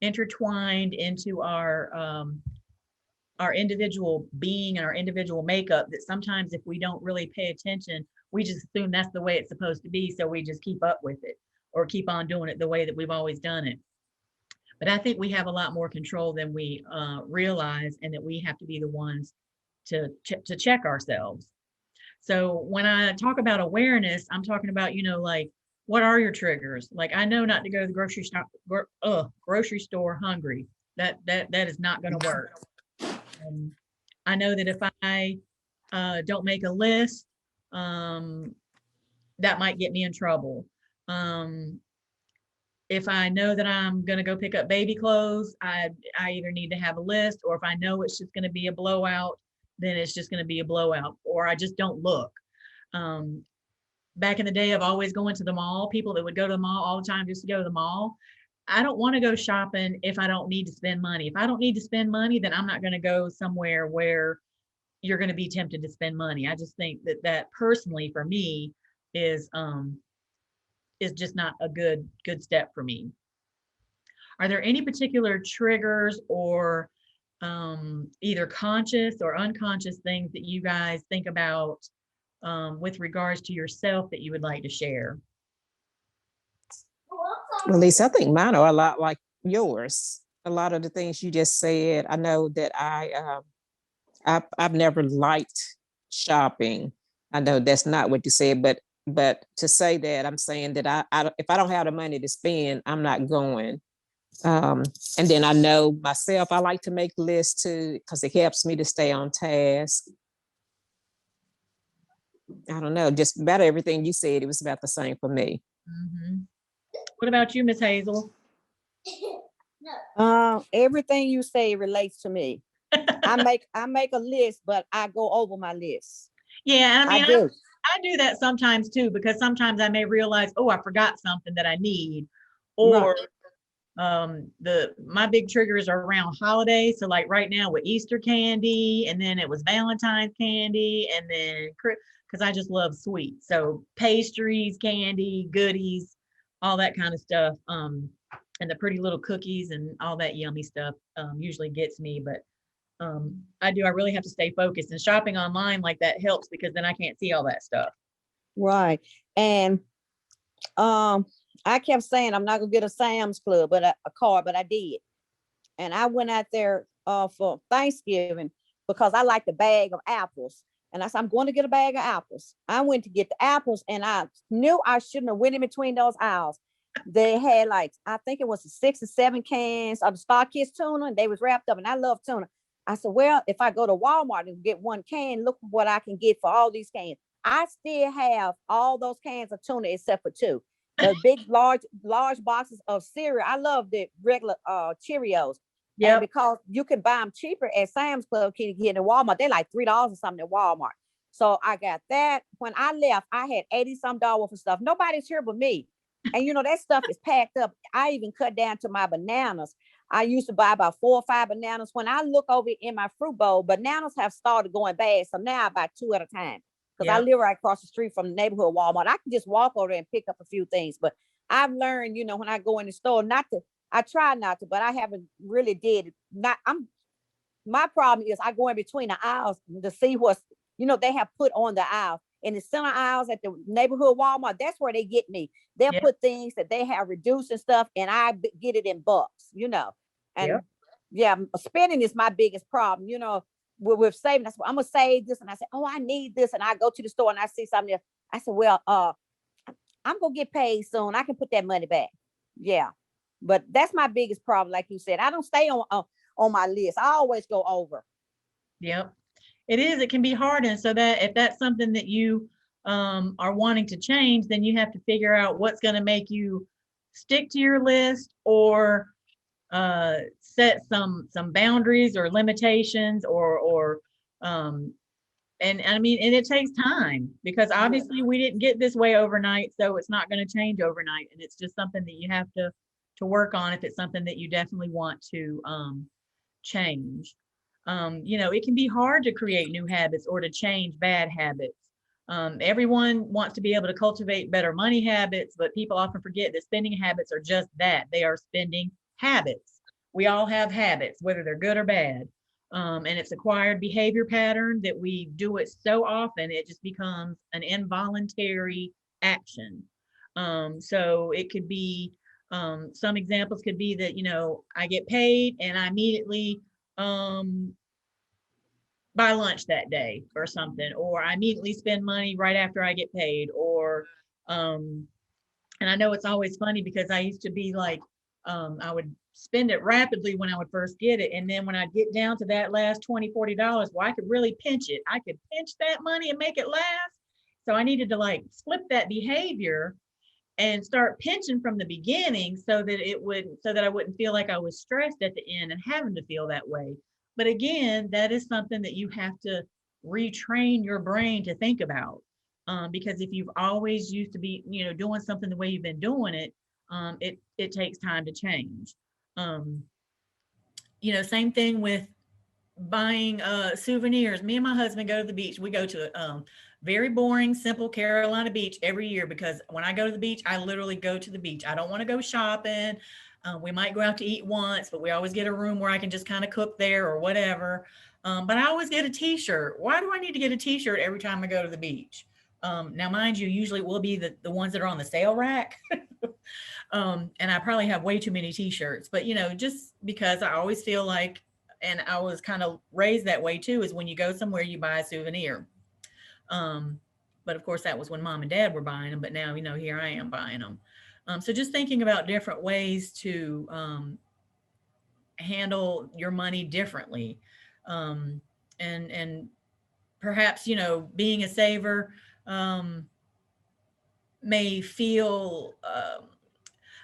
intertwined into our individual being and our individual makeup that sometimes if we don't really pay attention, we just assume that's the way it's supposed to be. So we just keep up with it or keep on doing it the way that we've always done it. But I think we have a lot more control than we realize, and that we have to be the ones to check ourselves. So when I talk about awareness, I'm talking about, like, what are your triggers? Like, I know not to go to the grocery store hungry. That is not going to work. I know that if I don't make a list, that might get me in trouble. If I know that I'm going to go pick up baby clothes, I either need to have a list, or if I know it's just going to be a blowout, then it's just going to be a blowout, or I just don't look. Back in the day of always going to the mall, people that would go to the mall all the time just to go to the mall. I don't want to go shopping if I don't need to spend money. If I don't need to spend money, then I'm not going to go somewhere where you're going to be tempted to spend money. I just think that personally for me is just not a good step for me. Are there any particular triggers or either conscious or unconscious things that you guys think about with regards to yourself that you would like to share? Well, Lisa, I think mine are a lot like yours. A lot of the things you just said. I know that I've never liked shopping. I know that's not what you said, but to say that, I'm saying that I if I don't have the money to spend, I'm not going. And then I know myself, I like to make lists too, because it helps me to stay on task. I don't know, just about everything you said, it was about the same for me. Mm-hmm. What about you, Miss Hazel? Everything you say relates to me. I make a list, but I go over my list. Yeah, I mean, I do that sometimes too, because sometimes I may realize, oh, I forgot something that I need, Right. or my big triggers are around holidays. So like right now with Easter candy, and then it was Valentine's candy, and then because I just love sweets, so pastries, candy, goodies, all that kind of stuff, and the pretty little cookies and all that yummy stuff usually gets me. But I really have to stay focused, and shopping online like that helps, because then I can't see all that stuff. Right. And I kept saying I'm not gonna get a Sam's Club, but a card, but I did. And I went out there for Thanksgiving because I like the bag of apples. And I said, I'm going to get a bag of apples. I went to get the apples, and I knew I shouldn't have went in between those aisles. They had like, I think it was 6 or 7 cans of the Star Kiss tuna, and they was wrapped up, and I love tuna. I said, well, if I go to Walmart and get 1 can, look what I can get for all these cans. I still have all those cans of tuna except for 2. The big, large boxes of cereal. I love the regular Cheerios. Yeah. And because you can buy them cheaper at Sam's Club, can you get in Walmart? They're like $3 or something at Walmart. So I got that. When I left, I had $80-some worth of stuff. Nobody's here but me. And you know, that stuff is packed up. I even cut down to my bananas. I used to buy about 4 or 5 bananas. When I look over in my fruit bowl, bananas have started going bad. So now I buy 2 at a time. Because I live right across the street from the neighborhood Walmart. I can just walk over there and pick up a few things. But I've learned, you know, when I go in the store, I try not to, but I haven't really did it. My problem is I go in between the aisles to see what's, you know, they have put on the aisle. In the center aisles at the neighborhood Walmart, that's where they get me. They'll put things that they have reduced and stuff, and I get it in bulks, you know. And spending is my biggest problem, you know. With saving, that's what I'm gonna save this, and I say, oh, I need this, and I go to the store and I see something else. I said, well, I'm gonna get paid soon. I can put that money back. Yeah, but that's my biggest problem. Like you said, I don't stay on my list. I always go over. Yep, it is. It can be hard, and so that if that's something that you are wanting to change, then you have to figure out what's going to make you stick to your list, or set some boundaries or limitations, or and I mean, and it takes time, because obviously we didn't get this way overnight, so it's not going to change overnight, and it's just something that you have to work on if it's something that you definitely want to change. You know, it can be hard to create new habits or to change bad habits. Everyone wants to be able to cultivate better money habits, but people often forget that spending habits are just that. They are spending habits. We all have habits, whether they're good or bad. And it's acquired behavior pattern that we do it so often, it just becomes an involuntary action. So it could be, some examples could be that, you know, I get paid and I immediately buy lunch that day or something, or I immediately spend money right after I get paid, or and I know it's always funny because I used to be like, I would spend it rapidly when I would first get it, and then when I get down to that last $20-$40, well, I could really pinch it. I could pinch that money and make it last. So I needed to like flip that behavior and start pinching from the beginning so that I wouldn't feel like I was stressed at the end and having to feel that way. But again, that is something that you have to retrain your brain to think about. Because if you've always used to be, doing something the way you've been doing it, it takes time to change. Same thing with buying souvenirs. Me and my husband go to the beach. We go to very boring, simple Carolina beach every year, because when I go to the beach, I literally go to the beach. I don't want to go shopping. We might go out to eat once, but we always get a room where I can just kind of cook there or whatever. But I always get a t-shirt. Why do I need to get a t-shirt every time I go to the beach? Now, mind you, usually it will be the ones that are on the sale rack. And I probably have way too many t-shirts, but just because I always feel like, and I was kind of raised that way too, is when you go somewhere, you buy a souvenir. But of course that was when mom and dad were buying them, but now, here I am buying them. So just thinking about different ways to handle your money differently. And perhaps, being a saver may feel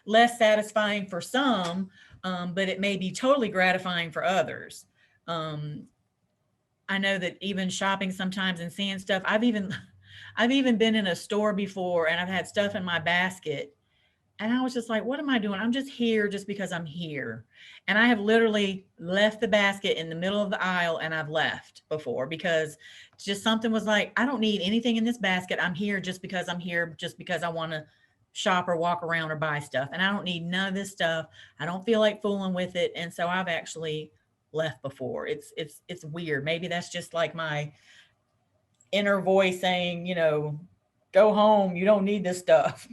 less satisfying for some, but it may be totally gratifying for others. I know that even shopping sometimes and seeing stuff, I've even been in a store before and I've had stuff in my basket and I was just like, what am I doing? I'm just here just because I'm here. And I have literally left the basket in the middle of the aisle and I've left before because just something was like, I don't need anything in this basket. I'm here just because I'm here, just because I want to shop or walk around or buy stuff. And I don't need none of this stuff. I don't feel like fooling with it. And so I've actually left before. It's weird. Maybe that's just like my inner voice saying, go home. You don't need this stuff.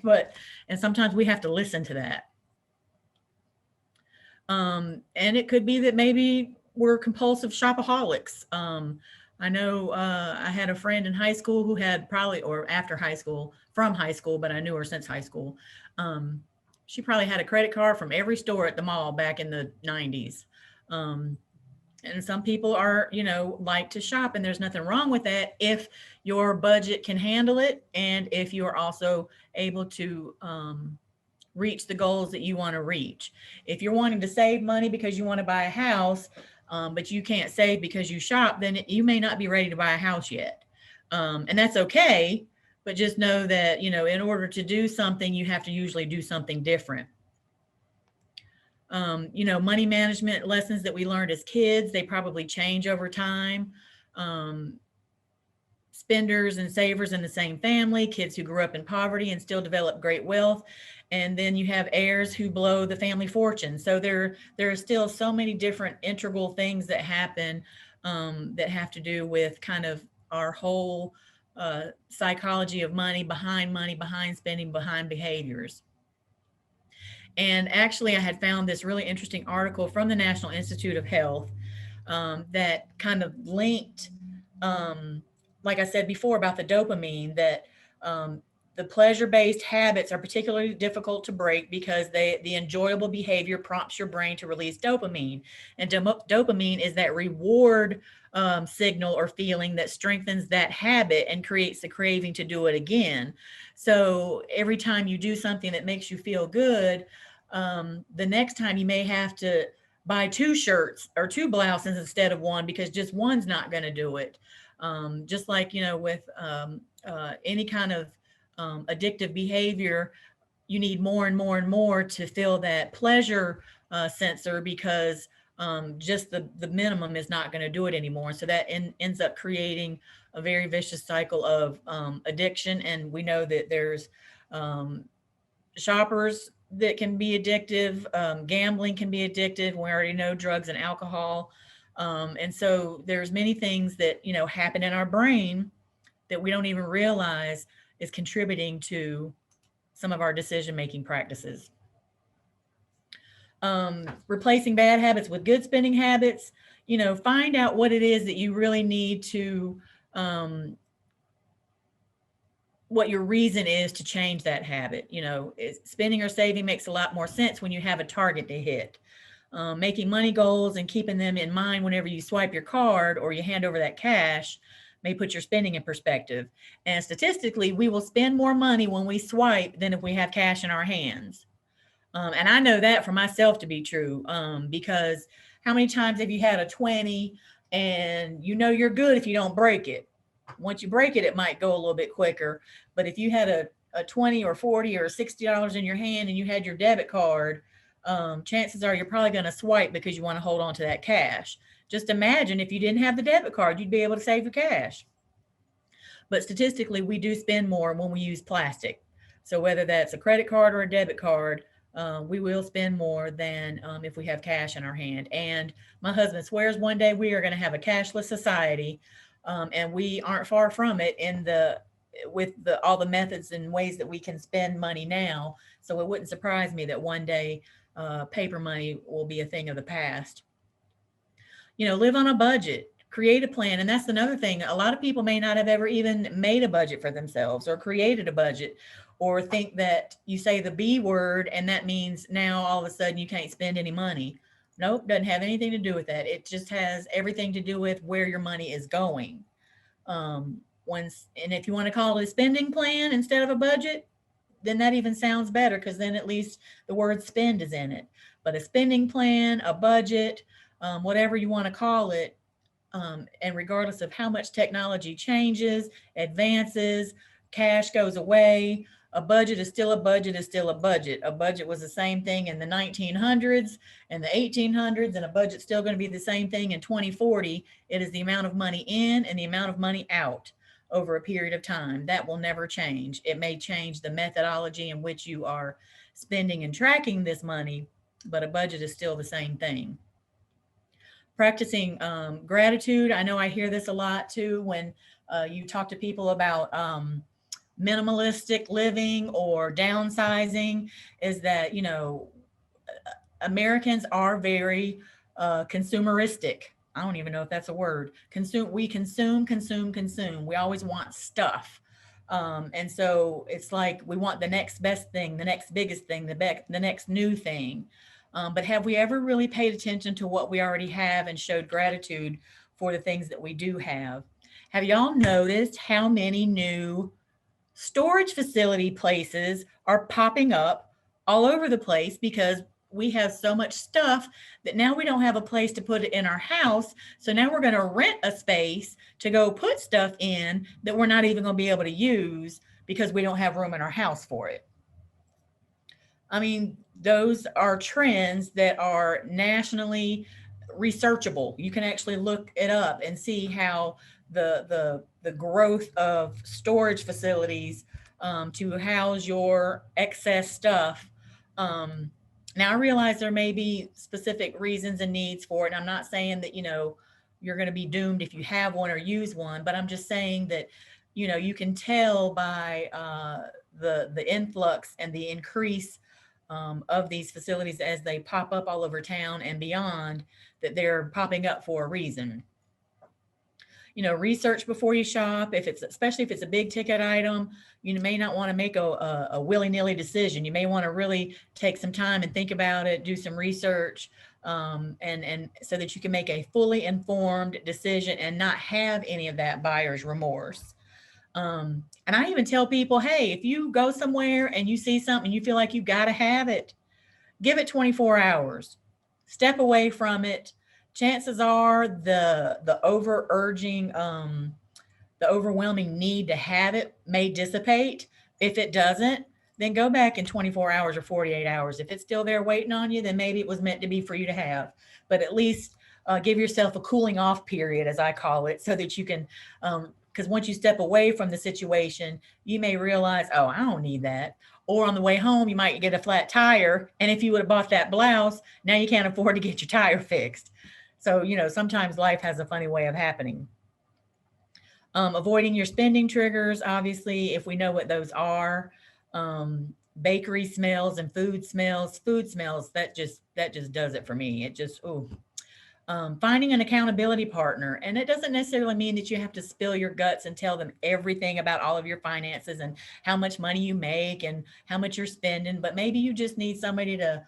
And sometimes we have to listen to that. And it could be that maybe we're compulsive shopaholics. I know I had a friend in high school who had probably, or after high school, from high school, but I knew her since high school. She probably had a credit card from every store at the mall back in the 90s. And some people are, like to shop, and there's nothing wrong with that if your budget can handle it. And if you're also able to reach the goals that you want to reach. If you're wanting to save money because you want to buy a house, but you can't save because you shop, then you may not be ready to buy a house yet. And that's okay. But just know that, in order to do something, you have to usually do something different. Money management lessons that we learned as kids, they probably change over time. Spenders and savers in the same family, kids who grew up in poverty and still develop great wealth. And then you have heirs who blow the family fortune. So there are still so many different integral things that happen that have to do with kind of our whole psychology of money, behind spending, behind behaviors. And actually, I had found this really interesting article from the National Institute of Health that kind of linked, like I said before, about the dopamine, that the pleasure-based habits are particularly difficult to break because the enjoyable behavior prompts your brain to release dopamine. And dopamine is that reward signal or feeling that strengthens that habit and creates the craving to do it again. So every time you do something that makes you feel good, the next time you may have to buy 2 shirts or 2 blouses instead of 1 because just one's not going to do it. Just like, with any kind of addictive behavior, you need more and more and more to feel that pleasure sensor because just the minimum is not going to do it anymore. So that ends up creating a very vicious cycle of addiction. And we know that there's shoppers that can be addictive. Gambling can be addictive. We already know drugs and alcohol. And so there's many things that, happen in our brain that we don't even realize is contributing to some of our decision-making practices. Replacing bad habits with good spending habits, find out what it is that you really need to, what your reason is to change that habit. Spending or saving makes a lot more sense when you have a target to hit. Making money goals and keeping them in mind whenever you swipe your card or you hand over that cash may put your spending in perspective. And statistically, we will spend more money when we swipe than if we have cash in our hands. And I know that for myself to be true, because how many times have you had a 20 and you know you're good if you don't break it? Once you break it, it might go a little bit quicker. But if you had a 20 or 40 or $60 in your hand and you had your debit card, chances are you're probably going to swipe because you want to hold on to that cash. Just imagine if you didn't have the debit card, you'd be able to save your cash. But statistically, we do spend more when we use plastic. So whether that's a credit card or a debit card, we will spend more than if we have cash in our hand. And my husband swears one day we are going to have a cashless society, and we aren't far from it with all the methods and ways that we can spend money now. So it wouldn't surprise me that one day paper money will be a thing of the past. Live on a budget, create a plan. And that's another thing. A lot of people may not have ever even made a budget for themselves or created a budget, or think that you say the B word and that means now all of a sudden you can't spend any money. Nope, doesn't have anything to do with that. It just has everything to do with where your money is going. And if you want to call it a spending plan instead of a budget, then that even sounds better, because then at least the word spend is in it. But a spending plan, a budget, whatever you want to call it, and regardless of how much technology changes, advances, cash goes away, a budget is still a budget is still a budget. A budget was the same thing in the 1900s and the 1800s, and a budget's still going to be the same thing in 2040. It is the amount of money in and the amount of money out over a period of time. That will never change. It may change the methodology in which you are spending and tracking this money, but a budget is still the same thing. Practicing gratitude. I know I hear this a lot too when you talk to people about minimalistic living or downsizing, is that, Americans are very consumeristic. I don't even know if that's a word. We consume. We always want stuff. And so it's like we want the next best thing, the next biggest thing, the next new thing. But have we ever really paid attention to what we already have and showed gratitude for the things that we do have? Have y'all noticed how many new storage facility places are popping up all over the place because we have so much stuff that now we don't have a place to put it in our house. So now we're going to rent a space to go put stuff in that we're not even going to be able to use because we don't have room in our house for it. I mean, those are trends that are nationally researchable. You can actually look it up and see how the growth of storage facilities to house your excess stuff. Now I realize there may be specific reasons and needs for it. And I'm not saying that, you're going to be doomed if you have one or use one, but I'm just saying that, you can tell by the influx and the increase of these facilities as they pop up all over town and beyond, that they're popping up for a reason. Research before you shop. Especially if it's a big ticket item, you may not want to make a willy-nilly decision. You may want to really take some time and think about it, do some research, and so that you can make a fully informed decision and not have any of that buyer's remorse. And I even tell people, hey, if you go somewhere and you see something, you feel like you got to have it, give it 24 hours, step away from it. Chances are the overwhelming need to have it may dissipate. If it doesn't, then go back in 24 hours or 48 hours. If it's still there waiting on you, then maybe it was meant to be for you to have. But at least give yourself a cooling off period, as I call it, so that you can, because once you step away from the situation, you may realize, oh, I don't need that. Or on the way home, you might get a flat tire. And if you would have bought that blouse, now you can't afford to get your tire fixed. So, sometimes life has a funny way of happening. Avoiding your spending triggers, obviously, if we know what those are. Bakery smells and food smells, that just does it for me. It just, finding an accountability partner. And it doesn't necessarily mean that you have to spill your guts and tell them everything about all of your finances and how much money you make and how much you're spending, but maybe you just need somebody to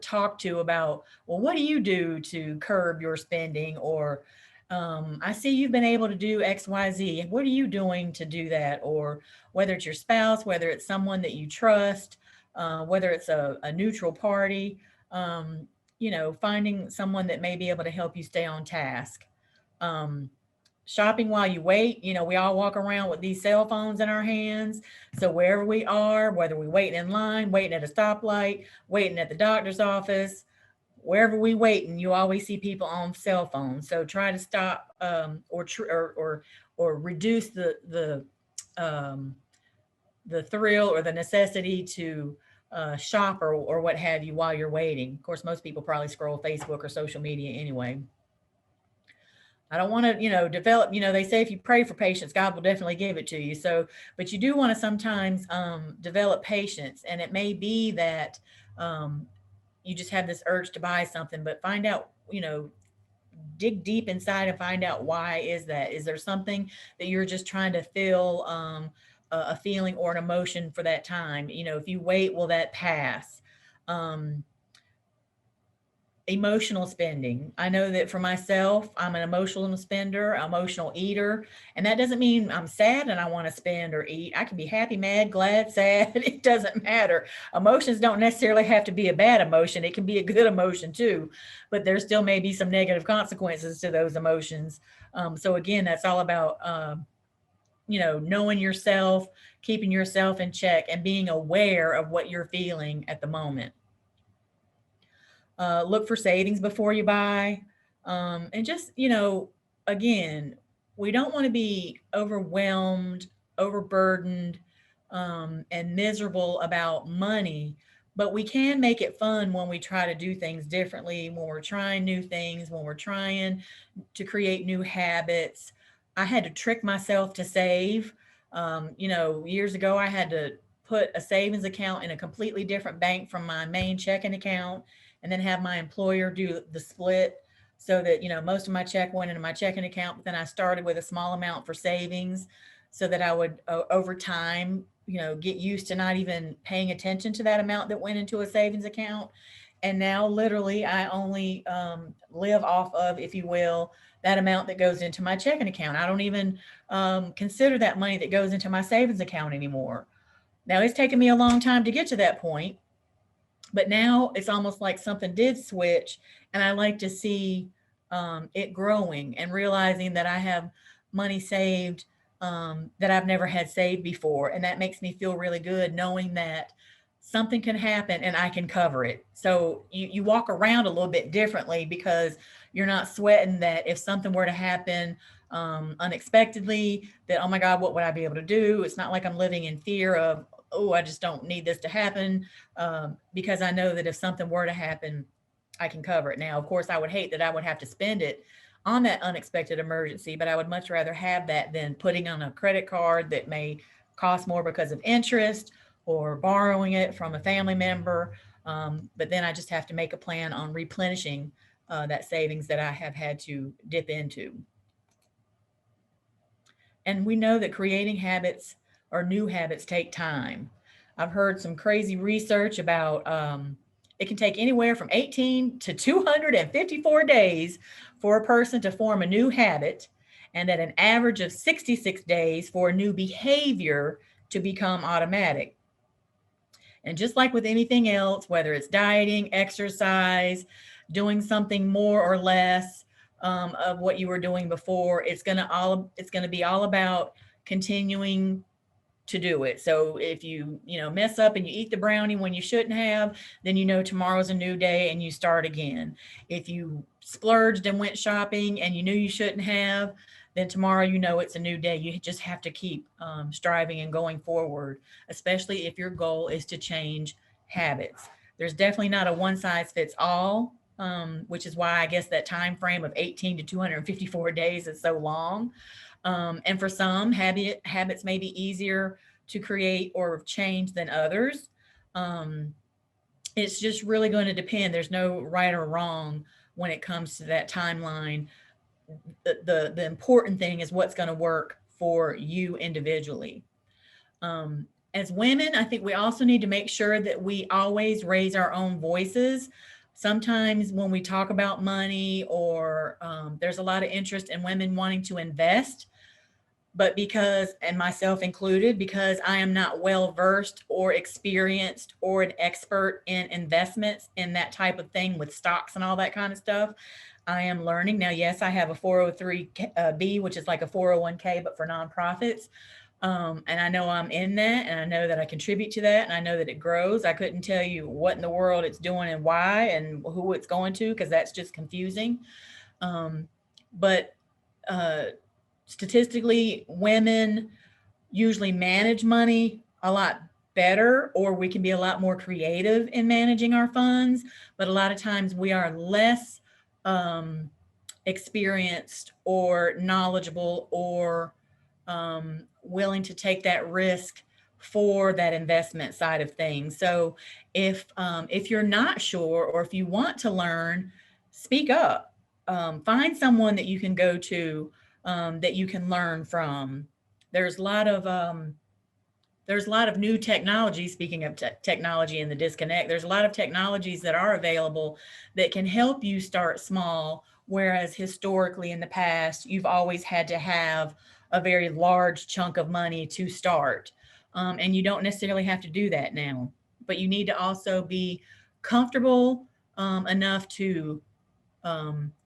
talk to about, well, what do you do to curb your spending? Or I see you've been able to do XYZ. What are you doing to do that? Or whether it's your spouse, whether it's someone that you trust, whether it's a neutral party, you know, finding someone that may be able to help you stay on task. Um, Shopping while you wait, you know, we all walk around with these cell phones in our hands. So wherever we are, whether we waiting in line, waiting at a stoplight, waiting at the doctor's office, wherever we wait, and you always see people on cell phones. So try to stop, or reduce um, the thrill or the necessity to shop or what have you while you're waiting. Of course, most people probably scroll Facebook or social media anyway. I don't want to, you know, develop, you know, they say if you pray for patience, God will definitely give it to you. So, but you do want to sometimes develop patience. And it may be that you just have this urge to buy something, but find out, you know, dig deep inside and find out why is that. Is there something that you're just trying to feel a feeling or an emotion for that time? You know, if you wait, will that pass? Um, Emotional spending. I know that for myself, I'm an emotional spender, emotional eater. And that doesn't mean I'm sad and I want to spend or eat. I can be happy, mad, glad, sad. It doesn't matter. Emotions don't necessarily have to be a bad emotion. It can be a good emotion too, but there still may be some negative consequences to those emotions. So again, that's all about, you know, knowing yourself, keeping yourself in check and being aware of what you're feeling at the moment. Look for savings before you buy. And just, you know, again, we don't want to be overwhelmed, overburdened, and miserable about money, but we can make it fun when we try to do things differently, when we're trying new things, when we're trying to create new habits. I had to trick myself to save. You know, years ago, I had to put a savings account in a completely different bank from my main checking account and then have my employer do the split so that, you know, most of my check went into my checking account, but then I started with a small amount for savings so that I would over time, you know, get used to not even paying attention to that amount that went into a savings account. And now literally I only live off of, if you will, that amount that goes into my checking account. I don't even consider that money that goes into my savings account anymore. Now it's taken me a long time to get to that point, but now it's almost like something did switch, and I like to see it growing and realizing that I have money saved that I've never had saved before, and that makes me feel really good knowing that something can happen and I can cover it. So you walk around a little bit differently because you're not sweating that if something were to happen unexpectedly, that, oh my God, what would I be able to do? It's not like I'm living in fear of, oh, I just don't need this to happen, because I know that if something were to happen, I can cover it. Now, of course, I would hate that I would have to spend it on that unexpected emergency, but I would much rather have that than putting on a credit card that may cost more because of interest or borrowing it from a family member. But then I just have to make a plan on replenishing that savings that I have had to dip into. And we know that creating habits or new habits take time. I've heard some crazy research about it can take anywhere from 18 to 254 days for a person to form a new habit, and that an average of 66 days for a new behavior to become automatic. And just like with anything else, whether it's dieting, exercise, doing something more or less of what you were doing before, it's gonna be all about continuing to do it. So if you know, mess up and you eat the brownie when you shouldn't have, then you know tomorrow's a new day and you start again. If you splurged and went shopping and you knew you shouldn't have, then tomorrow you know it's a new day. You just have to keep striving and going forward, especially if your goal is to change habits. There's definitely not a one size fits all, which is why I guess that time frame of 18 to 254 days is so long. And for some, habits may be easier to create or change than others. Um, it's just really going to depend. There's no right or wrong when it comes to that timeline. The important thing is what's going to work for you individually. As women, I think we also need to make sure that we always raise our own voices. Sometimes when we talk about money or there's a lot of interest in women wanting to invest, but because, and myself included, because I am not well versed or experienced or an expert in investments in that type of thing with stocks and all that kind of stuff, I am learning. Now, yes, I have a 403B, which is like a 401k, but for nonprofits. And I know I'm in that, and I know that I contribute to that, and I know that it grows. I couldn't tell you what in the world it's doing and why and who it's going to, because that's just confusing. But statistically, women usually manage money a lot better, or we can be a lot more creative in managing our funds. But a lot of times we are less experienced or knowledgeable or willing to take that risk for that investment side of things. So if you're not sure, or if you want to learn, speak up. Find someone that you can go to, that you can learn from. There's a lot of new technology. Speaking of technology and the disconnect, there's a lot of technologies that are available that can help you start small, whereas historically in the past, you've always had to have a very large chunk of money to start. And you don't necessarily have to do that now, but you need to also be comfortable enough to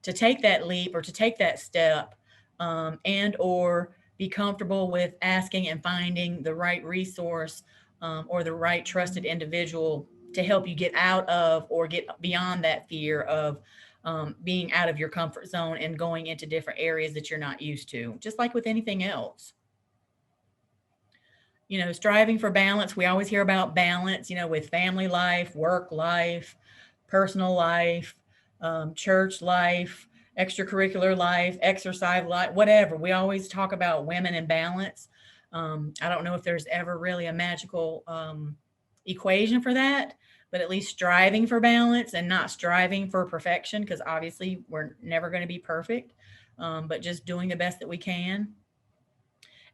take that leap or to take that step, and or be comfortable with asking and finding the right resource, or the right trusted individual to help you get out of or get beyond that fear of being out of your comfort zone and going into different areas that you're not used to, just like with anything else. Striving for balance. We always hear about balance, with family life, work life, personal life, church life, extracurricular life, exercise life, whatever. We always talk about women and balance. I don't know if there's ever really a magical equation for that, but at least striving for balance and not striving for perfection, because obviously we're never going to be perfect, but just doing the best that we can.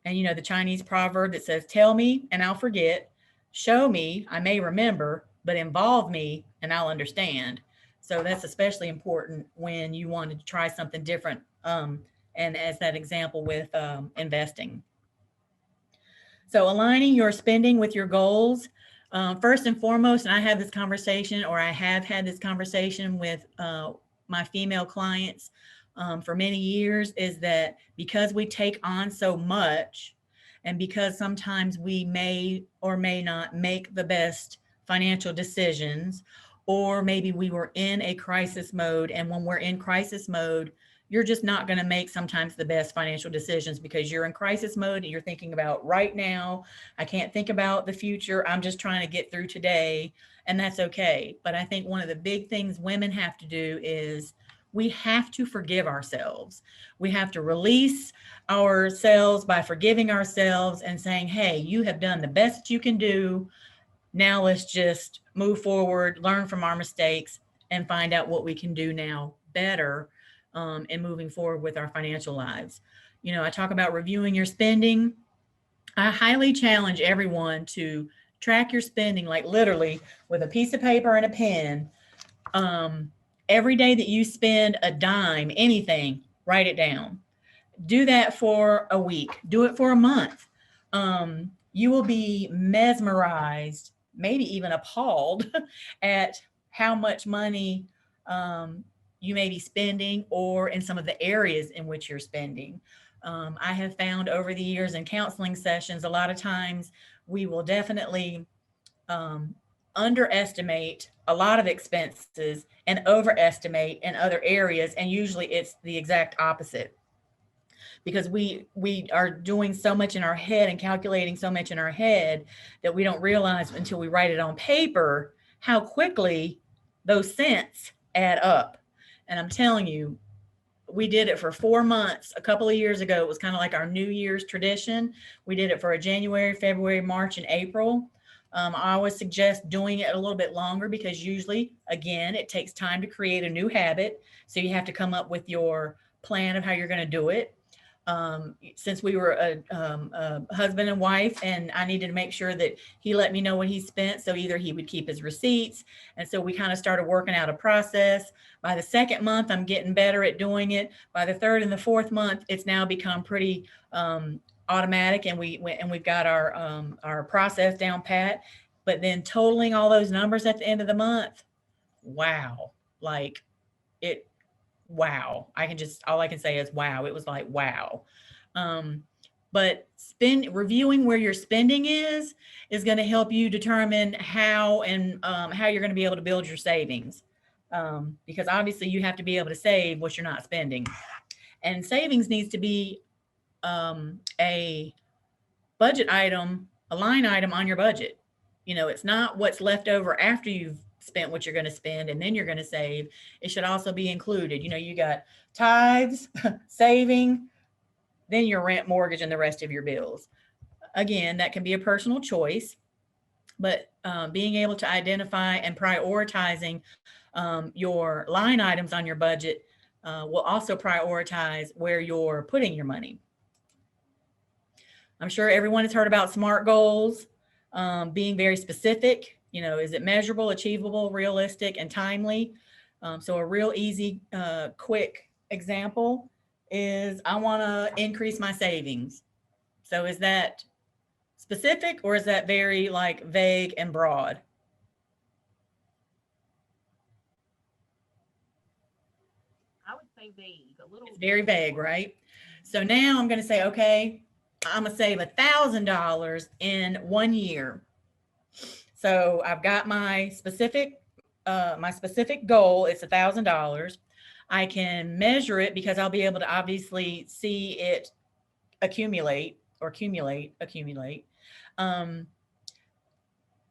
And the Chinese proverb that says, tell me and I'll forget, show me, I may remember, but involve me and I'll understand. So that's especially important when you want to try something different. And as that example with investing. So aligning your spending with your goals. First and foremost, and I have this conversation, or I have had this conversation with my female clients for many years, is that because we take on so much, and because sometimes we may or may not make the best financial decisions, or maybe we were in a crisis mode, and when we're in crisis mode, you're just not going to make sometimes the best financial decisions because you're in crisis mode and you're thinking about right now. I can't think about the future. I'm just trying to get through today, and that's okay. But I think one of the big things women have to do is we have to forgive ourselves. We have to release ourselves by forgiving ourselves and saying, hey, you have done the best you can do. Now let's just move forward, learn from our mistakes, and find out what we can do now better in moving forward with our financial lives. I talk about reviewing your spending. I highly challenge everyone to track your spending, like literally with a piece of paper and a pen. Every day that you spend a dime, anything, write it down. Do that for a week. Do it for a month. You will be mesmerized, maybe even appalled at how much money you may be spending, or in some of the areas in which you're spending. I have found over the years in counseling sessions, a lot of times we will definitely underestimate a lot of expenses and overestimate in other areas. And usually it's the exact opposite, because we are doing so much in our head and calculating so much in our head that we don't realize until we write it on paper how quickly those cents add up. And I'm telling you, we did it for 4 months a couple of years ago. It was kind of like our New Year's tradition. We did it for a January, February, March, and April. I always suggest doing it a little bit longer, because usually, again, it takes time to create a new habit. So you have to come up with your plan of how you're going to do it. since we were a husband and wife, and I needed to make sure that he let me know what he spent. So either he would keep his receipts. And so we kind of started working out a process. By the second month, I'm getting better at doing it. By the third and the fourth month, it's now become pretty automatic, and we've got our process down pat. But then totaling all those numbers at the end of the month, wow, like it, wow. All I can say is wow. It was like, wow. But reviewing where your spending is going to help you determine how you're going to be able to build your savings. Because obviously you have to be able to save what you're not spending, and savings needs to be a budget item, a line item on your budget. It's not what's left over after you've spent what you're going to spend and then you're going to save. It should also be included. You got tithes, saving, then your rent, mortgage, and the rest of your bills. Again, that can be a personal choice, but being able to identify and prioritizing your line items on your budget will also prioritize where you're putting your money. I'm sure everyone has heard about SMART goals, being very specific. Is it measurable, achievable, realistic, and timely? So a real easy, quick example is I want to increase my savings. So is that specific, or is that very vague and broad? I would say vague, a little. It's very vague, right? So now I'm going to say, okay, I'm going to save $1,000 in 1 year. So I've got my specific goal. It's $1,000. I can measure it because I'll be able to obviously see it accumulate.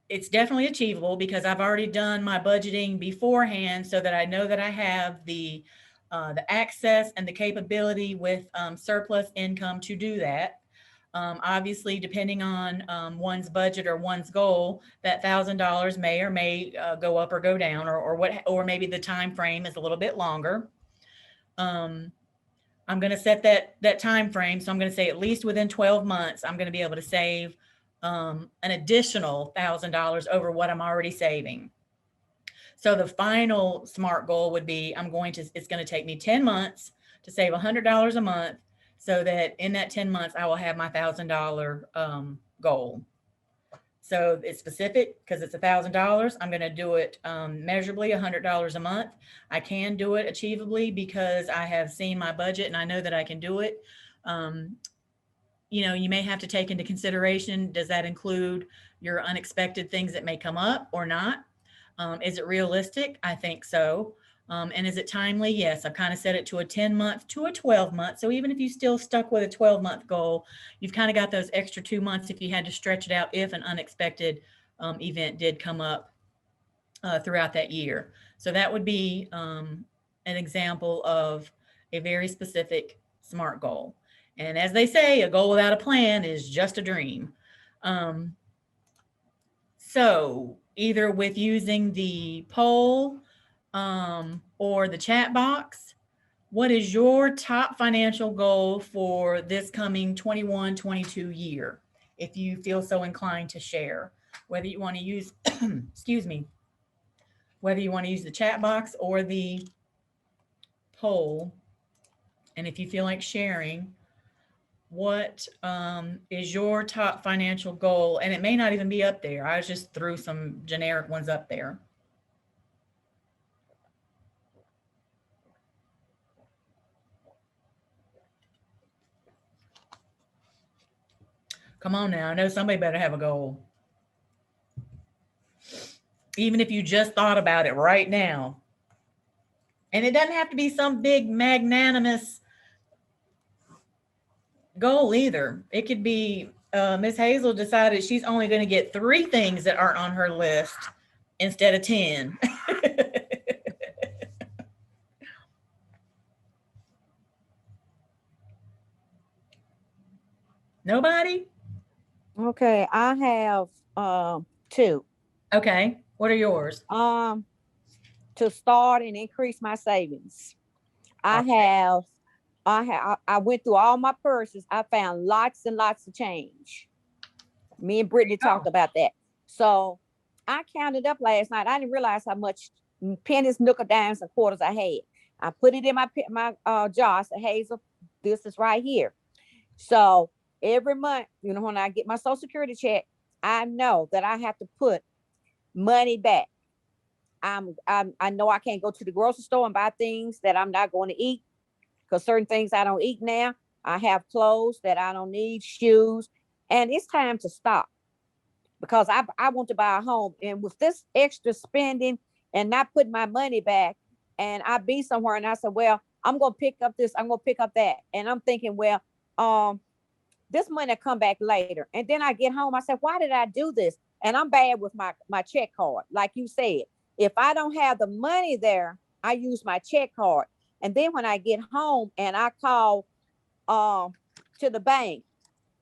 It's definitely achievable because I've already done my budgeting beforehand, so that I know that I have the access and the capability with surplus income to do that. Obviously, depending on one's budget or one's goal, that $1,000 may or may go up or go down, or maybe the time frame is a little bit longer. I'm going to set that time frame, so I'm going to say at least within 12 months, I'm going to be able to save an additional $1,000 over what I'm already saving. So the final SMART goal would be it's going to take me 10 months to save $100 a month, so that in that 10 months, I will have my $1,000 goal. So it's specific because it's $1,000. I'm going to do it measurably, $100 a month. I can do it achievably because I have seen my budget and I know that I can do it. You may have to take into consideration, does that include your unexpected things that may come up or not? Is it realistic? I think so. And is it timely? Yes, I've kind of set it to a 10-month to a 12-month. So even if you still stuck with a 12-month goal, you've kind of got those extra 2 months if you had to stretch it out if an unexpected event did come up throughout that year. So that would be an example of a very specific SMART goal. And as they say, a goal without a plan is just a dream. So either with using the poll or the chat box, what is your top financial goal for this coming 21-22 year? If you feel so inclined to share, whether you want to use, excuse me, whether you want to use the chat box or the poll. And if you feel like sharing, what is your top financial goal? And it may not even be up there. I just threw some generic ones up there. Come on now, I know somebody better have a goal. Even if you just thought about it right now. And it doesn't have to be some big magnanimous goal either. It could be Miss Hazel decided she's only going to get 3 things that aren't on her list instead of 10. Nobody? Okay, I have 2. Okay, what are yours? To start and increase my savings. I Okay. have I went through all my purses. I found lots and lots of change. Me and Brittany talked about that. So I counted up last night. I didn't realize how much pennies, nickel, dimes, and quarters I had. I put it in my jar. I said, Hazel, this is right here. So every month, when I get my Social Security check, I know that I have to put money back. I know I can't go to the grocery store and buy things that I'm not going to eat, because certain things I don't eat now. I have clothes that I don't need, shoes, and it's time to stop, because I want to buy a home. And with this extra spending and not putting my money back, and I be somewhere and I said, well, I'm going to pick up this, I'm going to pick up that. And I'm thinking, well, this money come back later. And then I get home, I said, why did I do this? And I'm bad with my check card. Like you said, if I don't have the money there, I use my check card. And then when I get home and I call to the bank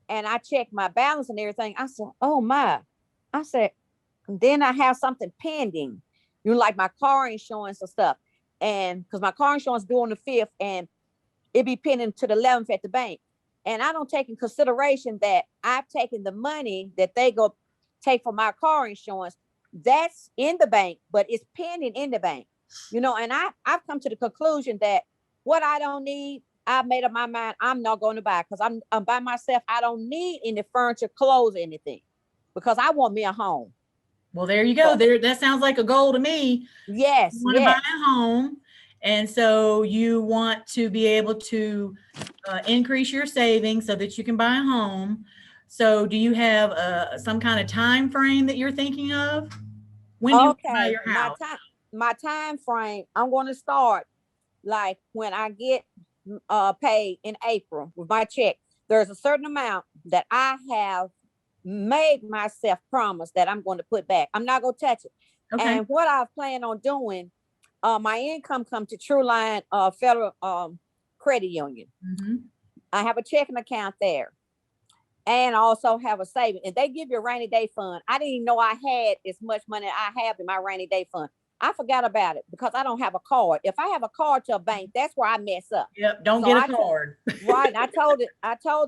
and I check my balance and everything, I said, oh my, I said, then I have something pending, like my car insurance and stuff. And because my car insurance due on the 5th and it be pending to the 11th at the bank. And I don't take in consideration that I've taken the money that they go take for my car insurance. That's in the bank, but it's pending in the bank, and I've come to the conclusion that what I don't need, I've made up my mind I'm not going to buy, because I'm by myself. I don't need any furniture, clothes, anything, because I want me a home. Well, there you go. There, that sounds like a goal to me. Yes. You want to buy a home, and so you want to be able to increase your savings so that you can buy a home. So, do you have some kind of time frame that you're thinking of? When do you buy your house? My time frame, I'm going to start like when I get paid in April with my check. There's a certain amount that I have made myself promise that I'm going to put back. I'm not going to touch it. Okay. And what I plan on doing, my income comes to Trueline Federal Credit Union. Mm-hmm. I have a checking account there, and also have a saving. And they give you a rainy day fund. I didn't even know I had as much money I have in my rainy day fund. I forgot about it because I don't have a card. If I have a card to a bank, that's where I mess up. Yep, don't get a card. Right. I told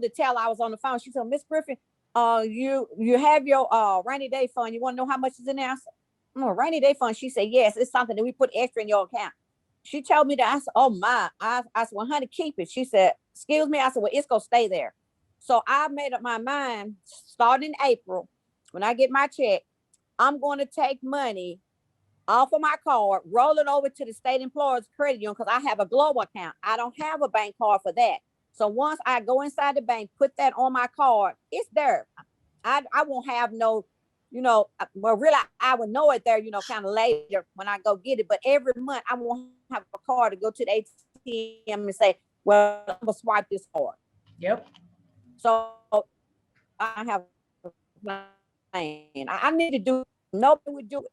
the teller I was on the phone. She said, Miss Griffin, you have your rainy day fund. You want to know how much is in there? I said, no, rainy day fund. She said, yes, it's something that we put extra in your account. She told me that. I said, oh my. I said, well, honey, keep it. She said, excuse me. I said, well, it's gonna stay there. So I made up my mind, starting in April, when I get my check, I'm going to take money off of my card, roll it over to the State Employees Credit Union, because I have a global account. I don't have a bank card for that. So once I go inside the bank, put that on my card, it's there. I won't have no, well, really, I would know it there, kind of later when I go get it. But every month, I won't have a card to go to the ATM and say, well, I'm going to swipe this card. Yep. So I have a plan. I need to do, nobody would do it.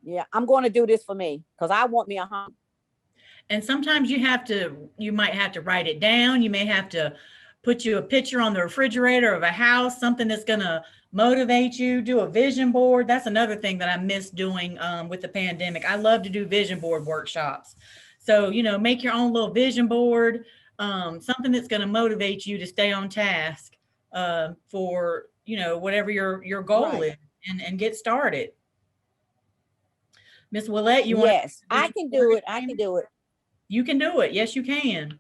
Yeah, I'm going to do this for me because I want me a home. And sometimes you might have to write it down. You may have to put you a picture on the refrigerator of a house, something that's going to motivate you, do a vision board. That's another thing that I miss doing with the pandemic. I love to do vision board workshops. So, make your own little vision board. Something that's going to motivate you to stay on task for, whatever your goal is and get started. Miss Willette, you want? Yes, I can do it. I can do it. You can do it. Yes, you can.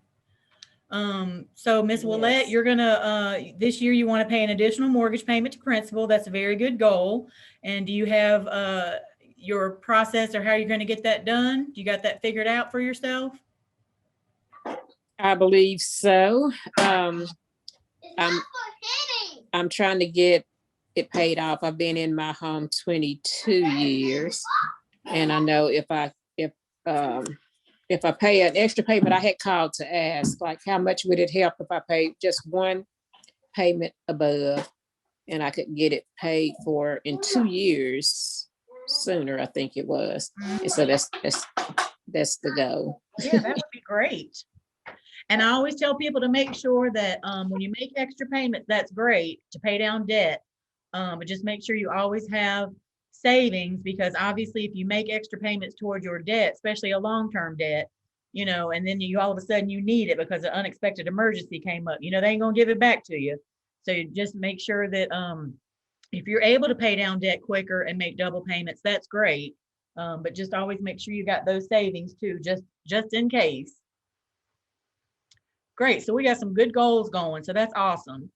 So Miss Willette, you're gonna this year you want to pay an additional mortgage payment to principal. That's a very good goal. And do you have your process or how you're going to get that done? You got that figured out for yourself? I believe so. I'm trying to get it paid off. I've been in my home 22 years, and I know if I pay an extra payment, I had called to ask, like, how much would it help if I paid just one payment above, and I could get it paid for in 2 years sooner, I think it was. And so that's the goal. Yeah, that would be great. And I always tell people to make sure that when you make extra payments, that's great to pay down debt. But just make sure you always have savings, because obviously if you make extra payments toward your debt, especially a long-term debt, and then you all of a sudden you need it because an unexpected emergency came up, they ain't gonna give it back to you. So you just make sure that if you're able to pay down debt quicker and make double payments, that's great. But just always make sure you got those savings too, just in case. Great, so we got some good goals going, so that's awesome.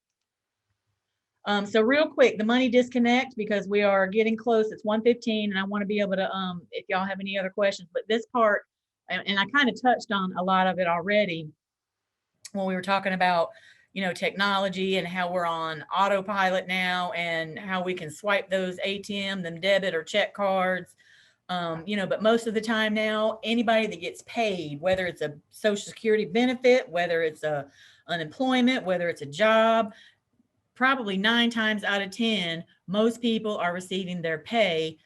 So real quick, the money disconnect, because we are getting close, it's 1:15, and I want to be able to, if y'all have any other questions, but this part, and I kind of touched on a lot of it already when we were talking about, technology and how we're on autopilot now and how we can swipe those ATM, them debit or check cards. But most of the time now, anybody that gets paid, whether it's a Social Security benefit, whether it's a unemployment, whether it's a job, probably 9 times out of 10, most people are receiving their pay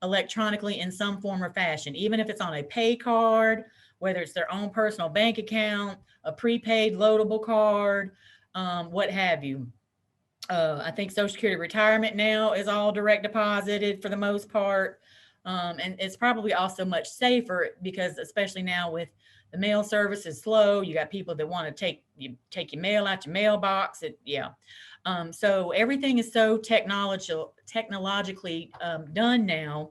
electronically in some form or fashion, even if it's on a pay card, whether it's their own personal bank account, a prepaid loadable card, what have you. I think Social Security retirement now is all direct deposited for the most part. And it's probably also much safer because especially now with the mail service is slow, you got people that want to take your mail out your mailbox. So everything is so technologically done now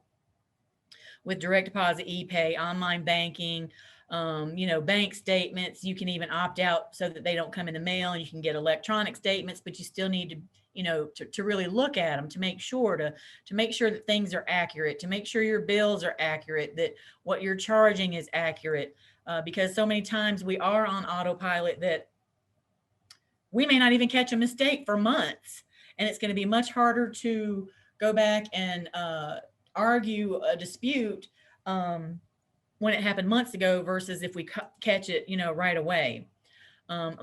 with direct deposit, e-pay, online banking, bank statements. You can even opt out so that they don't come in the mail, and you can get electronic statements, but you still need to really look at them to make sure that things are accurate, to make sure your bills are accurate, that what you're charging is accurate, because so many times we are on autopilot that we may not even catch a mistake for months, and it's going to be much harder to go back and argue a dispute when it happened months ago versus if we catch it, right away.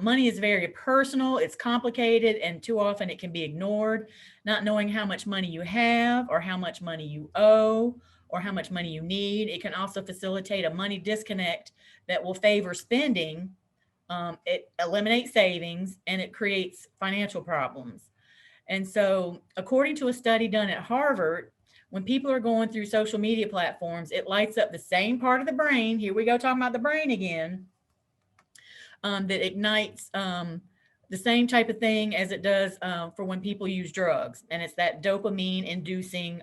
Money is very personal, it's complicated, and too often it can be ignored. Not knowing how much money you have or how much money you owe or how much money you need. It can also facilitate a money disconnect that will favor spending. It eliminates savings, and it creates financial problems. And so, according to a study done at Harvard, when people are going through social media platforms, it lights up the same part of the brain. Here we go, talking about the brain again, that ignites the same type of thing as it does for when people use drugs. And it's that dopamine inducing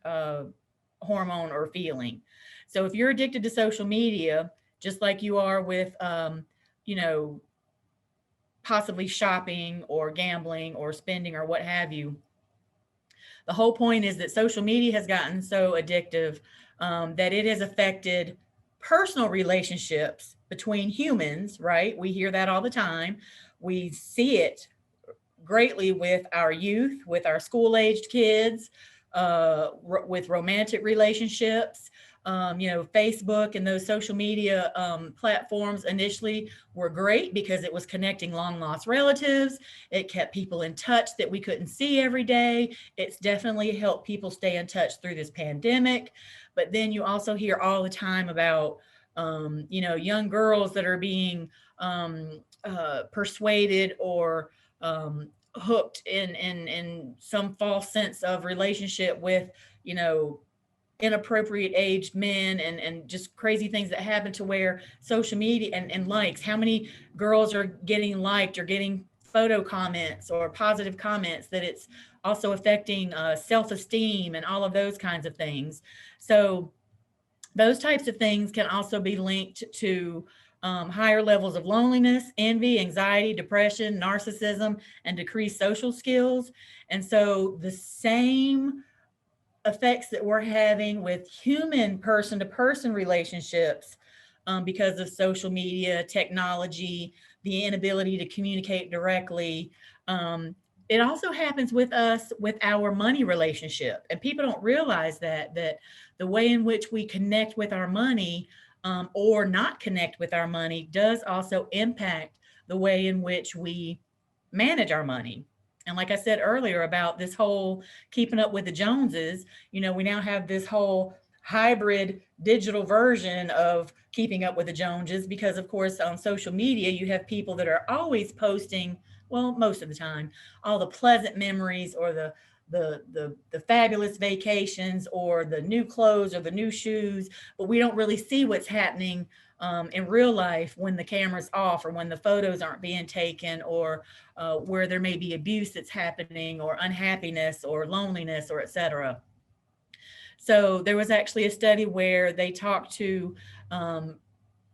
hormone or feeling. So if you're addicted to social media, just like you are with, possibly shopping or gambling or spending or what have you, the whole point is that social media has gotten so addictive that it has affected personal relationships between humans, right? We hear that all the time. We see it greatly with our youth, with our school-aged kids, with romantic relationships. Facebook and those social media platforms initially were great because it was connecting long lost relatives. It kept people in touch that we couldn't see every day. It's definitely helped people stay in touch through this pandemic. But then you also hear all the time about, young girls that are being persuaded or hooked in some false sense of relationship with, inappropriate aged men and just crazy things that happen to where social media and likes, how many girls are getting liked or getting photo comments or positive comments, that it's also affecting self-esteem and all of those kinds of things. So those types of things can also be linked to higher levels of loneliness, envy, anxiety, depression, narcissism, and decreased social skills. And so the same effects that we're having with human person-to-person relationships because of social media, technology, the inability to communicate directly. It also happens with us with our money relationship. And people don't realize that the way in which we connect with our money or not connect with our money does also impact the way in which we manage our money. And like I said earlier about this whole keeping up with the Joneses, we now have this whole hybrid digital version of keeping up with the Joneses, because of course on social media, you have people that are always posting, well, most of the time, all the pleasant memories or the fabulous vacations or the new clothes or the new shoes, but we don't really see what's happening in real life when the camera's off or when the photos aren't being taken, or where there may be abuse that's happening, or unhappiness or loneliness, or etc. So there was actually a study where they talked to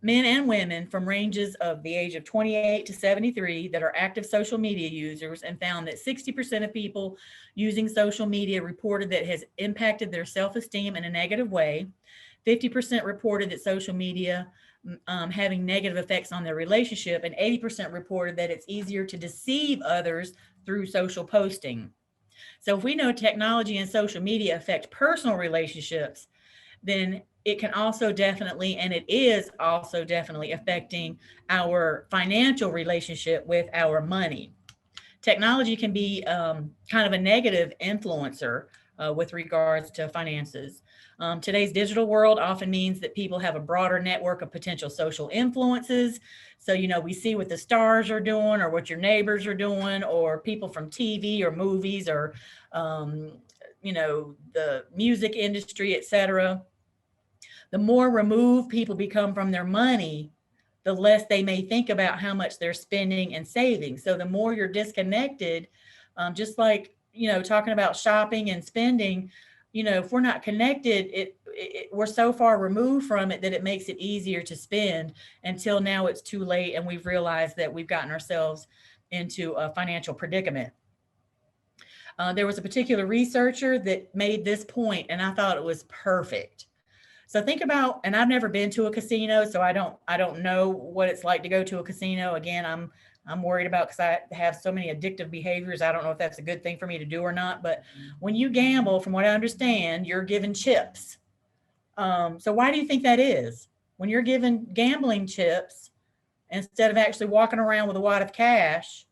men and women from ranges of the age of 28 to 73 that are active social media users, and found that 60% of people using social media reported that it has impacted their self-esteem in a negative way. 50% reported that social media having negative effects on their relationship, and 80% reported that it's easier to deceive others through social posting. So if we know technology and social media affect personal relationships, then it can also definitely, and it is also definitely affecting our financial relationship with our money. Technology can be kind of a negative influencer with regards to finances. Today's digital world often means that people have a broader network of potential social influences. So, we see what the stars are doing, or what your neighbors are doing, or people from TV or movies, or, the music industry, etc. The more removed people become from their money, the less they may think about how much they're spending and saving. So the more you're disconnected, just like, talking about shopping and spending, if we're not connected, we're so far removed from it that it makes it easier to spend, until now it's too late and we've realized that we've gotten ourselves into a financial predicament. There was a particular researcher that made this point, and I thought it was perfect. So think about, and I've never been to a casino, so I don't know what it's like to go to a casino. Again, I'm worried about, because I have so many addictive behaviors. I don't know if that's a good thing for me to do or not. But when you gamble, from what I understand, you're given chips. So why do you think that is? When you're given gambling chips instead of actually walking around with a wad of cash,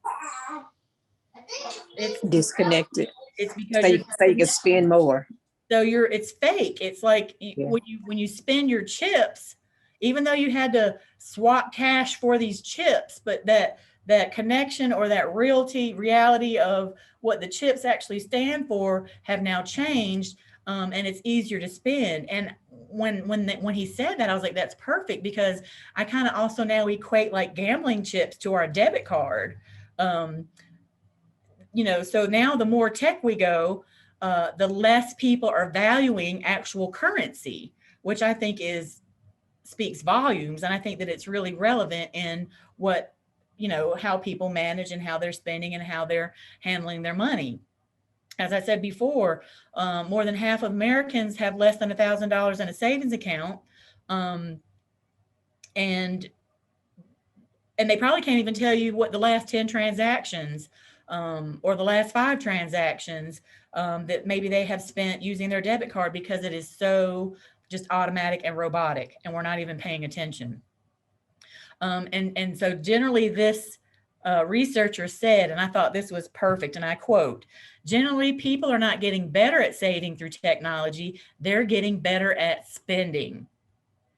it's Disconnected. it's because So you're you can spend more. So it's fake. It's like when you spend your chips, even though you had to swap cash for these chips, but that connection, or that reality of what the chips actually stand for have now changed, and it's easier to spend. And when he said that, I was like, that's perfect, because I kind of also now equate like gambling chips to our debit card. So now the more tech we go, the less people are valuing actual currency, which I think speaks volumes. And I think that it's really relevant in what, how people manage and how they're spending and how they're handling their money. As I said before, more than half of Americans have less than $1,000 in a savings account. And they probably can't even tell you what the last 10 transactions or the last 5 transactions that maybe they have spent using their debit card, because it is so just automatic and robotic, and we're not even paying attention. And so generally this researcher said, and I thought this was perfect, and I quote, "Generally, people are not getting better at saving through technology, they're getting better at spending."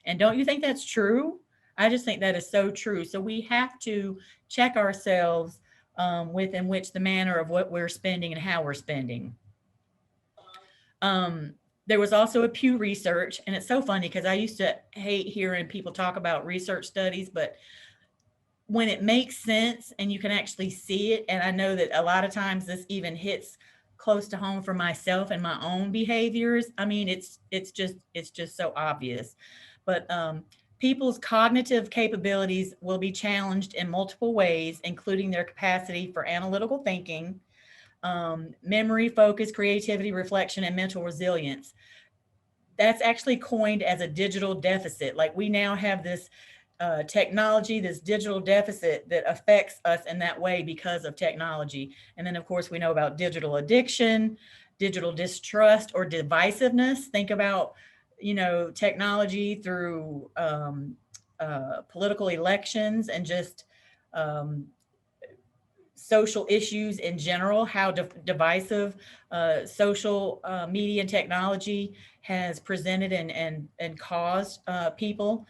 And don't you think that's true? I just think that is so true. So we have to check ourselves within which the manner of what we're spending and how we're spending. There was also a Pew Research, and it's so funny because I used to hate hearing people talk about research studies, but when it makes sense and you can actually see it, and I know that a lot of times this even hits close to home for myself and my own behaviors. I mean, it's just so obvious. But people's cognitive capabilities will be challenged in multiple ways, including their capacity for analytical thinking, memory, focus, creativity, reflection, and mental resilience. That's actually coined as a digital deficit. Like, we now have this technology, this digital deficit that affects us in that way because of technology. And then, of course, we know about digital addiction, digital distrust, or divisiveness. Think about, technology through political elections and just social issues in general, how divisive social media and technology has presented and caused people.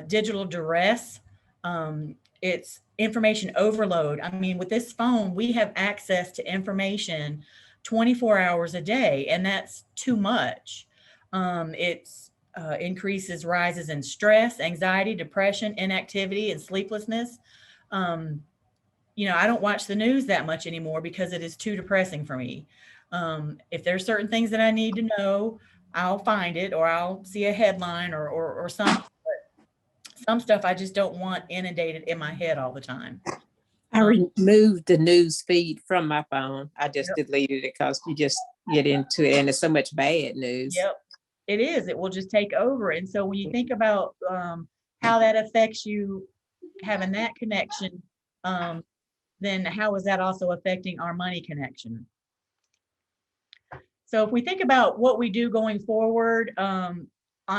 Digital duress, it's information overload. I mean, with this phone, we have access to information 24 hours a day, and that's too much. It's increases rises in stress, anxiety, depression, inactivity, and sleeplessness. I don't watch the news that much anymore because it is too depressing for me. If there's certain things that I need to know, I'll find it, or I'll see a headline or something. But some stuff I just don't want inundated in my head all the time. I removed the news feed from my phone. I just Yep. deleted it because you just get into it and there's so much bad news. Yep, it is. It will just take over. And so when you think about how that affects you, having that connection, then how is that also affecting our money connection? So if we think about what we do going forward, on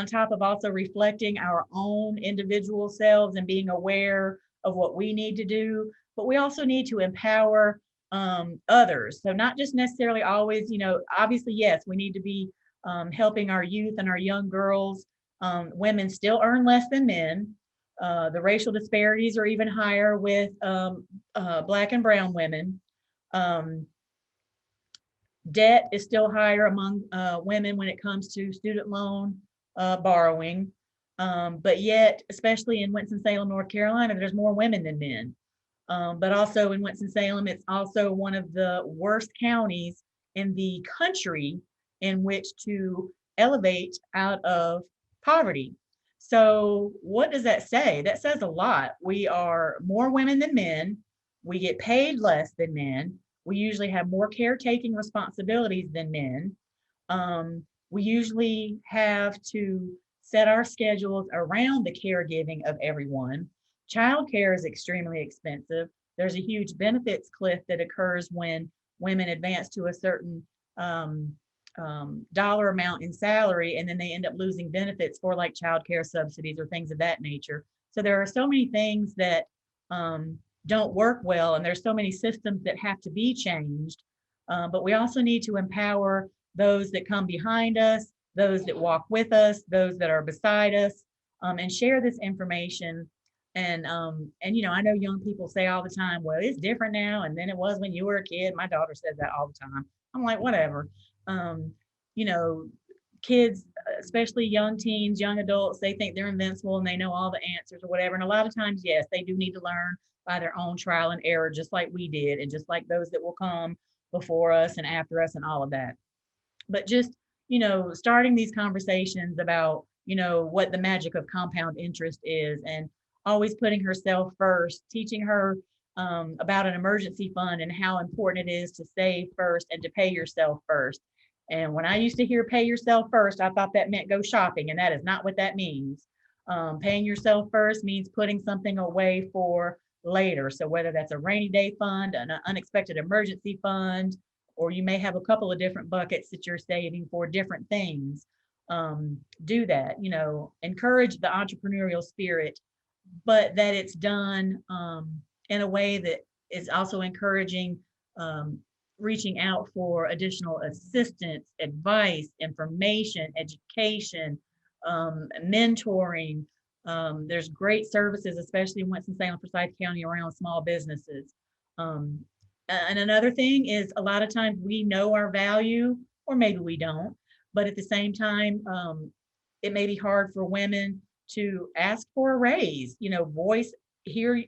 top of also reflecting our own individual selves and being aware of what we need to do, but we also need to empower others. So not just necessarily always, obviously, yes, we need to be helping our youth and our young girls. Women still earn less than men. The racial disparities are even higher with Black and brown women. Debt is still higher among women when it comes to student loan borrowing. But yet, especially in Winston-Salem, North Carolina, there's more women than men. But also in Winston-Salem, it's also one of the worst counties in the country in which to elevate out of poverty. So what does that say? That says a lot. We are more women than men. We get paid less than men. We usually have more caretaking responsibilities than men. We usually have to set our schedules around the caregiving of everyone. Childcare is extremely expensive. There's a huge benefits cliff that occurs when women advance to a certain dollar amount in salary, and then they end up losing benefits for like childcare subsidies or things of that nature. So there are so many things that don't work well, and there's so many systems that have to be changed. But we also need to empower those that come behind us, those that walk with us, those that are beside us, and share this information. And I know young people say all the time, well, it's different now and then it was when you were a kid. My daughter says that all the time. I'm like, whatever. Kids, especially young teens, young adults, they think they're invincible and they know all the answers or whatever. And a lot of times, yes, they do need to learn by their own trial and error, just like we did, and just like those that will come before us and after us and all of that. But just, starting these conversations about, what the magic of compound interest is, and always putting herself first, teaching her about an emergency fund and how important it is to save first and to pay yourself first. And when I used to hear pay yourself first, I thought that meant go shopping, and that is not what that means. Paying yourself first means putting something away for later. So whether that's a rainy day fund, an unexpected emergency fund, or you may have a couple of different buckets that you're saving for different things. Do that, encourage the entrepreneurial spirit, but that it's done in a way that is also encouraging reaching out for additional assistance, advice, information, education, mentoring. There's great services, especially in Winston-Salem, Forsyth County, around small businesses. And another thing is, a lot of times we know our value, or maybe we don't, but at the same time, it may be hard for women to ask for a raise, voice here,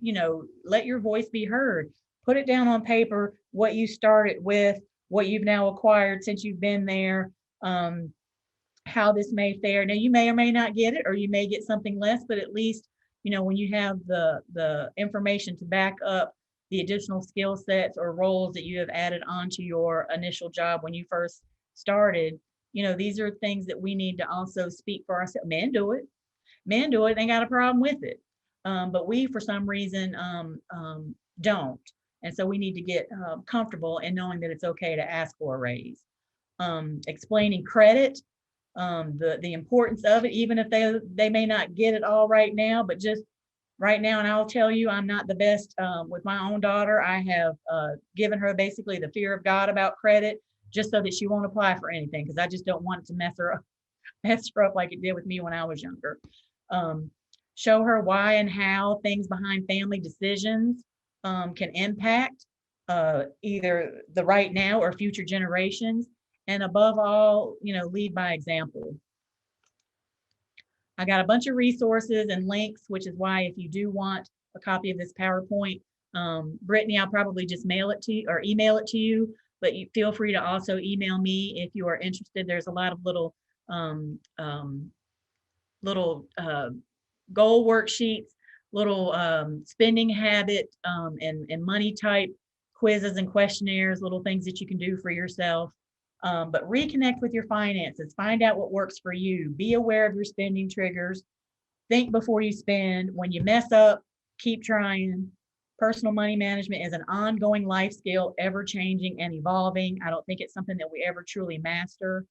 let your voice be heard. Put it down on paper, what you started with, what you've now acquired since you've been there, how this may fare. Now, you may or may not get it, or you may get something less, but at least, when you have the information to back up the additional skill sets or roles that you have added onto your initial job when you first started, these are things that we need to also speak for ourselves. Men do it, they got a problem with it. But we, for some reason, don't. And so we need to get comfortable in knowing that it's okay to ask for a raise. Explaining credit, the importance of it, even if they may not get it all right now, but just right now. And I'll tell you, I'm not the best with my own daughter. I have given her basically the fear of God about credit, just so that she won't apply for anything, because I just don't want it to mess her up like it did with me when I was younger. Show her why and how things behind family decisions can impact either the right now or future generations. And above all, lead by example. I got a bunch of resources and links, which is why if you do want a copy of this PowerPoint, Brittany, I'll probably just mail it to you or email it to you, but you feel free to also email me if you are interested. There's a lot of little goal worksheets, little spending habit and money type quizzes and questionnaires, little things that you can do for yourself. But reconnect with your finances, find out what works for you, be aware of your spending triggers, think before you spend. When you mess up, keep trying. Personal money management is an ongoing life skill, ever changing and evolving. I don't think it's something that we ever truly master.